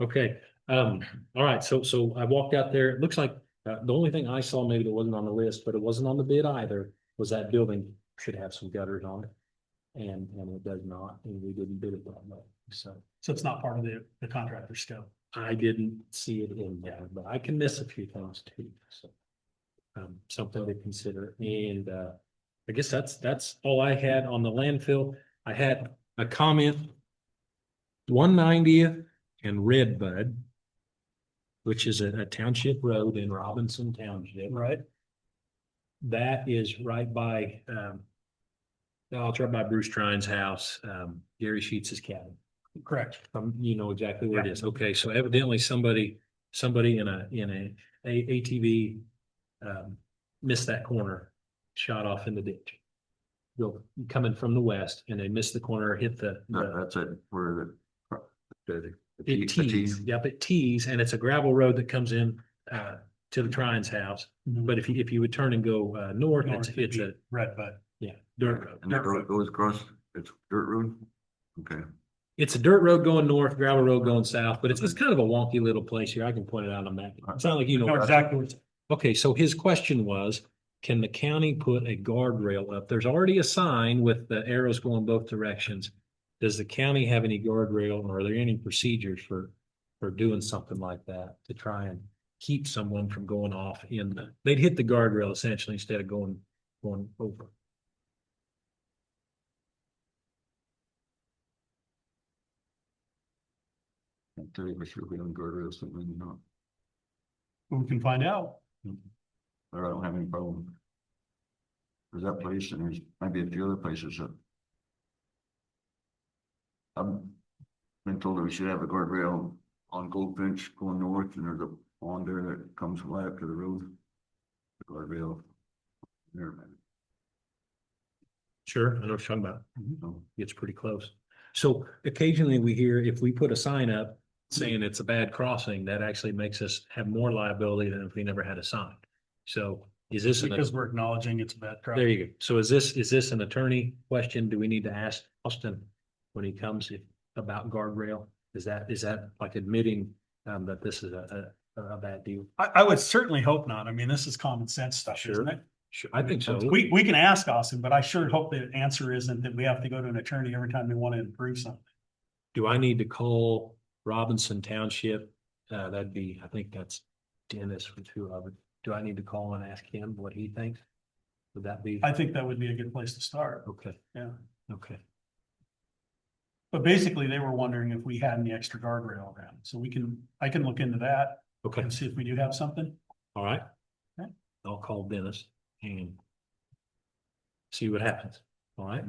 Okay, all right, so I walked out there, it looks like, the only thing I saw maybe that wasn't on the list, but it wasn't on the bid either, was that building should have some gutters on it. And it does not, and we didn't bid it that way, so. So it's not part of the contractor scope. I didn't see it in there, but I can miss a few things too, so. Something to consider, and, I guess that's all I had on the landfill. I had a comment. 190th and Redbud, which is a township road in Robinson Township. Right. That is right by, no, it's right by Bruce Trine's house, Gary Sheets' cabin. Correct. You know exactly where it is. Okay, so evidently somebody in a ATV missed that corner, shot off in the ditch. Coming from the west, and they missed the corner, hit the That's it, where it tees. Yep, it tees, and it's a gravel road that comes in to the Trine's house. But if you would turn and go north, it's a Red Bud. dirt road. And that road goes across, it's dirt road? Okay. It's a dirt road going north, gravel road going south, but it's kind of a wonky little place here. I can point it out on that. It's not like you know. No, exactly. Okay, so his question was, can the county put a guardrail up? There's already a sign with the arrows going both directions. Does the county have any guardrail, or are there any procedures for doing something like that to try and keep someone from going off they'd hit the guardrail essentially instead of going over? tell you for sure we don't guardrails, something or not, We can find out. or I don't have any problem. There's that place and there's maybe a few other places that. I've been told that we should have a guardrail on Goldfinch going north, and there's a pond there that comes right up to the road. The guardrail. There, man. Sure, I know what you're talking about. So, It's pretty close. So occasionally we hear if we put a sign up saying it's a bad crossing, that actually makes us have more liability than if we never had a sign. So is this an, Because we're acknowledging it's a bad crop. there you go. So is this an attorney question? Do we need to ask Austin when he comes about guardrail? Is that like admitting that this is a bad deal? I would certainly hope not. I mean, this is common sense stuff, Sure. isn't it? Sure, I think so. We can ask Austin, but I sure hope the answer isn't that we have to go to an attorney every time we want to improve something. Do I need to call Robinson Township? That'd be, I think that's Dennis with who I would, do I need to call and ask him what he thinks? Would that be? I think that would be a good place to start. Okay, Yeah. okay. But basically, they were wondering if we had any extra guardrail around. So I can look into that Okay, and see if we do have something. all right. Okay. I'll call Dennis and see what happens. All right.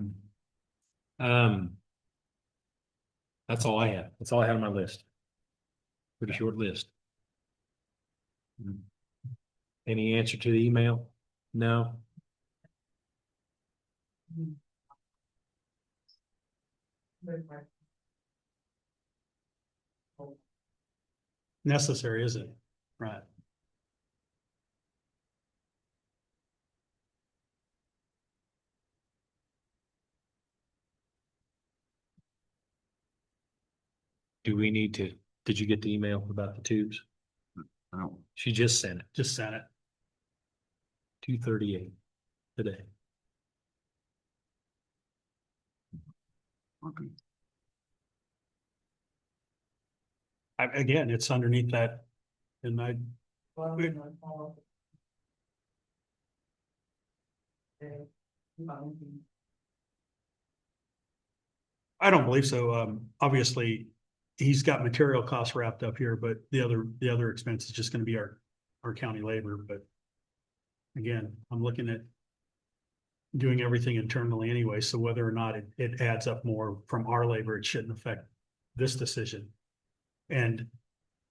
That's all I have. That's all I have on my list. Pretty short list. Any answer to the email? No? Necessary, is it? Right. Do we need to, did you get the email about the tubes? I don't, She just sent it, Just sent it. 2:38 today. okay. Again, it's underneath that. And I don't believe so. Obviously, he's got material costs wrapped up here, but the other expense is just gonna be our county labor, but again, I'm looking at doing everything internally anyway, so whether or not it adds up more from our labor, it shouldn't affect this decision. And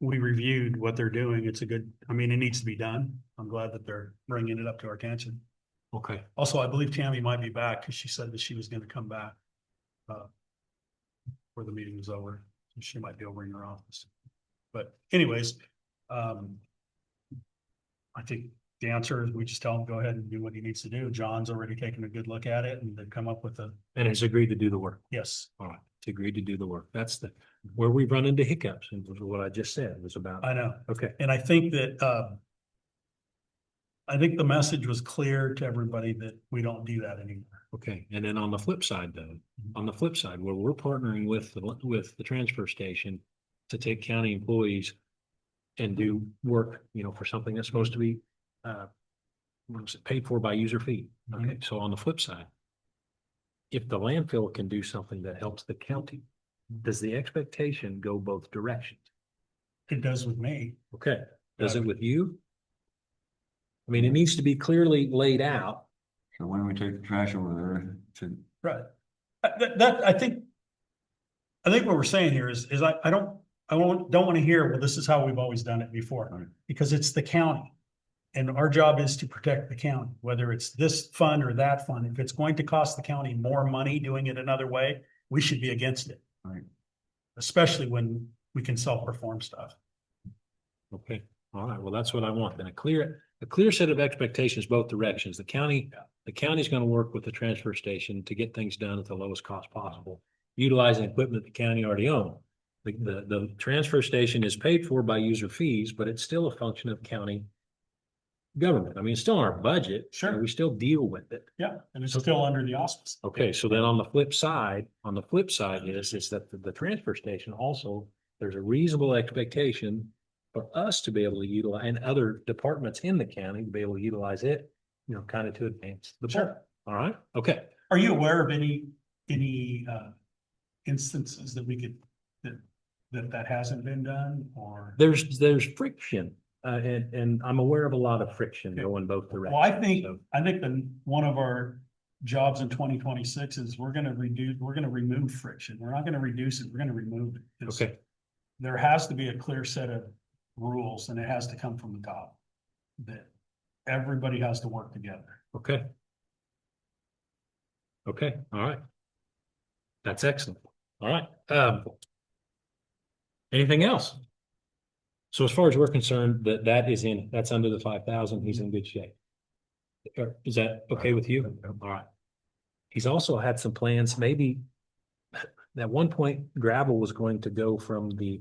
we reviewed what they're doing. It's a good, I mean, it needs to be done. I'm glad that they're bringing it up to our attention. Okay, Also, I believe Tammy might be back because she said that she was gonna come back. Before the meeting was over, so she might be over in her office. But anyways, I think the answer is we just tell him, go ahead and do what he needs to do. John's already taken a good look at it and they've come up with and has agreed to do the work. yes, All right, it's agreed to do the work. That's where we've run into hiccups, and was what I just said was about. I know. Okay, And I think that, I think the message was clear to everybody that we don't do that anymore. okay. And then on the flip side, though, on the flip side, where we're partnering with the transfer station to take county employees and do work, for something that's supposed to be what is it, paid for by user fee. Okay, so on the flip side, if the landfill can do something that helps the county, does the expectation go both directions? It does with me. Okay, does it with you? I mean, it needs to be clearly laid out. So when we take the trash over there to, Right. I think what we're saying here is I don't want to hear, well, this is how we've always done it before. Right. Because it's the county. And our job is to protect the county, whether it's this fund or that fund. If it's going to cost the county more money doing it another way, we should be against it. Right. Especially when we can self-perform stuff. Okay, all right, well, that's what I want. Then a clear set of expectations both directions. The county's gonna work with the transfer station to get things done at the lowest cost possible, utilizing equipment the county already owns. The transfer station is paid for by user fees, but it's still a function of county government. I mean, it's still in our budget. Sure. We still deal with it. Yeah, and it's still under the auspice. Okay, so then on the flip side is that the transfer station also, there's a reasonable expectation for us to be able to utilize, and other departments in the county to be able to utilize it, kind of to advance the Sure. point. All right, okay. Are you aware of any instances that that hasn't been done or? There's friction, and I'm aware of a lot of friction Okay. going both directions. Well, So, I think one of our jobs in 2026 is we're gonna remove friction. We're not gonna reduce it, we're gonna remove it. It's- okay, There has to be a clear set of rules and it has to come from the top. That everybody has to work together. okay. Okay, all right. That's excellent. All right, anything else? So as far as we're concerned, that's under the 5,000, he's in good shape. Is that okay with you? All right. He's also had some plans, maybe at one point gravel was going to go from the,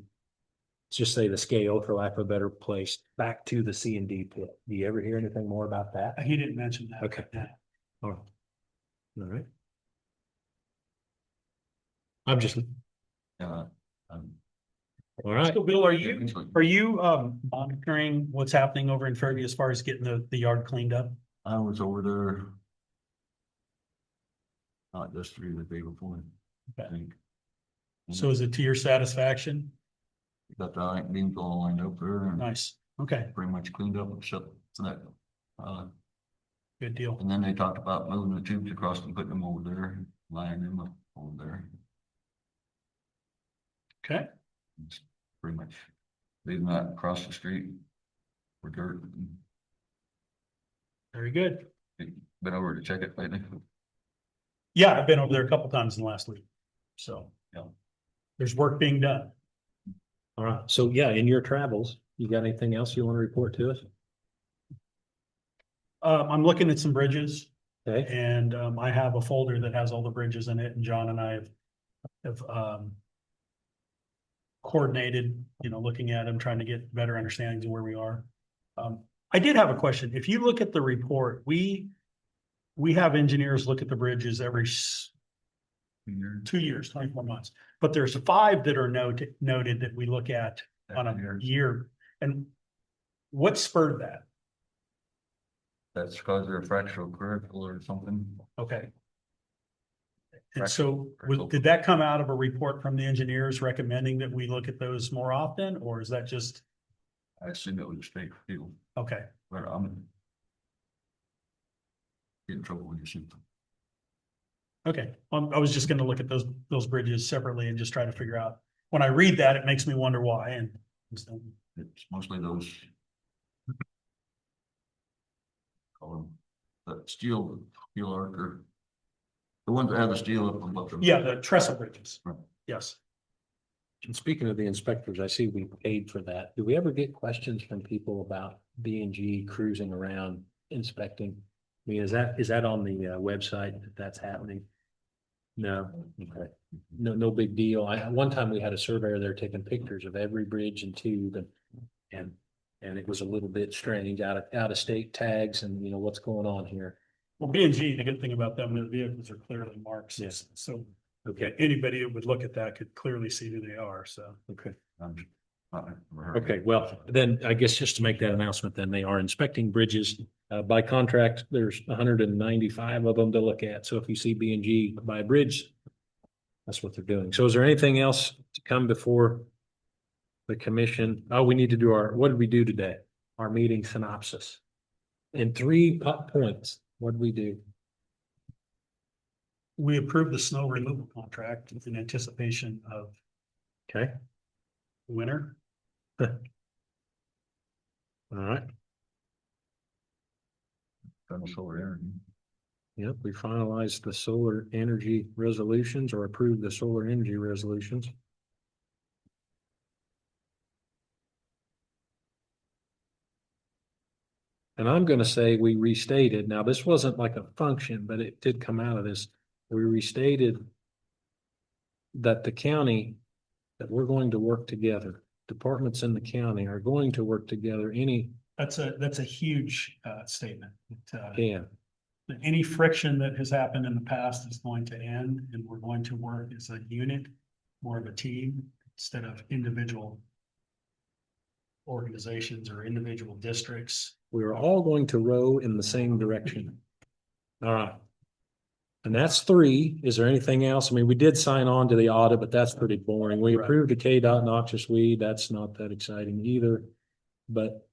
let's just say the scale, for lack of a better place, back to the C and D pit. Do you ever hear anything more about that? He didn't mention that. Okay. Yeah. All right. All right. I'm just, Um, all right. So Bill, are yeah, you, usually- are you monitoring what's happening over in Fergie as far as getting the yard cleaned up? I was over there. Not yesterday, the day before. I Okay. think. So is it to your satisfaction? Got the iron beams all lined up there and Nice. Okay, pretty much cleaned up and shut that. good deal. And then they talked about moving the tubes across and putting them over there, lining them up over there. Okay, It's pretty much leaving that across the street for dirt. very good. Been over to check it lately. Yeah, I've been over there a couple times in the last week. So, Yeah. there's work being done. All right. So yeah, in your travels, you got anything else you want to report to us? I'm looking at some bridges Okay, and I have a folder that has all the bridges in it and John and I have coordinated, looking at them, trying to get better understandings of where we are. I did have a question. If you look at the report, we have engineers look at the bridges every 2 years, 24 months, but there's 5 that are noted that we look at on a year. And what spurred that? That's because they're fractional critical or something. Okay. And Correct. so Correct. did that come out of a report from the engineers recommending that we look at those more often, or is that just, I assume it was a state field, okay, but I'm. Get in trouble when you shoot them. okay. I was just gonna look at those bridges separately and just try to figure out, when I read that, it makes me wonder why and. so, It's mostly those. Call them, the steel arc or. The ones that have the steel up above them. Yeah, the trestle bridges. Right. Yes. and speaking of the inspectors, I see we paid for that. Do we ever get questions from people about B and G cruising around inspecting? I mean, is that on the website that that's happening? No, okay, no big deal. One time we had a surveyor there taking pictures of every bridge and tube and it was a little bit strange, out of state tags and what's going on here. Well, B and G, the good thing about them, their vehicles are clearly marked. Yes. So Okay, anybody that would look at that could clearly see who they are, so. okay. Never heard of it. Okay, well, then I guess just to make that announcement, then they are inspecting bridges. By contract, there's 195 of them to look at. So if you see B and G by a bridge, that's what they're doing. So is there anything else to come before the commission? Oh, we need to do what did we do today? Our meeting synopsis. In 3 points, what did we do? We approved the snow removal contract in anticipation of Okay, winter. all right. Thermal solar energy. Yep, we finalized the solar energy resolutions or approved the solar energy resolutions. And I'm gonna say we restated, now this wasn't like a function, but it did come out of this. We restated that the county, that we're going to work together. Departments in the county are going to work together. That's a huge statement. Yeah, Any friction that has happened in the past is going to end and we're going to work as a unit, more of a team instead of individual organizations or individual districts. we are all going to row in the same direction. All right. And that's three. Is there anything else? I mean, we did sign on to the audit, but that's pretty boring. We Right. approved the KDOT noxious weed. That's not that exciting either. But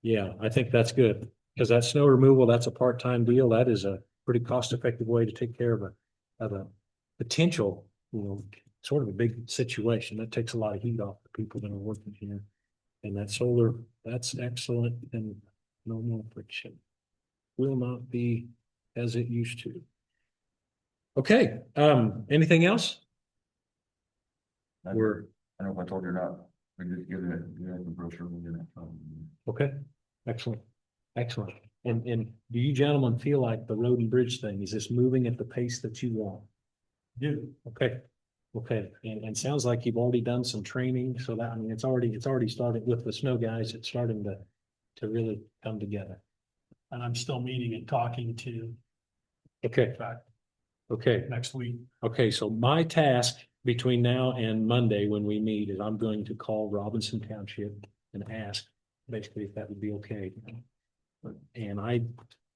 yeah, I think that's good. Because that snow removal, that's a part-time deal. That is a pretty cost-effective way to take care of a potential, sort of a big situation. That takes a lot of heat off the people that are working here. And that solar, that's excellent and no more friction. Will not be as it used to. Okay, anything else? I We're, don't know if I told you or not, we just give it, the brochure, we'll get it. okay, excellent, excellent. And do you gentlemen feel like the road and bridge thing, is this moving at the pace that you want? Do. Okay, okay, and sounds like you've already done some training, so that, I mean, it's already started with the snow guys, it's starting to really come together. And I'm still meeting and talking to, Okay, in fact, okay, next week. okay, so my task between now and Monday when we meet is I'm going to call Robinson Township and ask basically if that would be okay. And I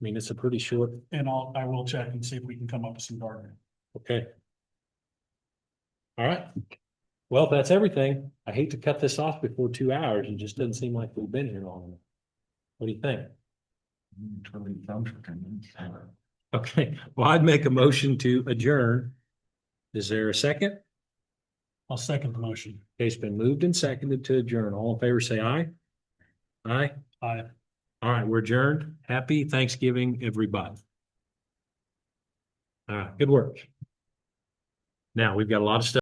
mean, it's a pretty short, And I will check and see if we can come up with some gardening. okay. All right. Well, that's everything. I hate to cut this off before 2 hours. It just doesn't seem like we've been here long enough. What do you think? Totally thumbs for 10 minutes. Okay, well, I'd make a motion to adjourn. Is there a second? I'll second the motion. Okay, it's been moved and seconded to adjourn. All in favor, say aye. Aye. Aye. All right, we're adjourned. Happy Thanksgiving, everybody. All right, good work. Now, we've got a lot of stuff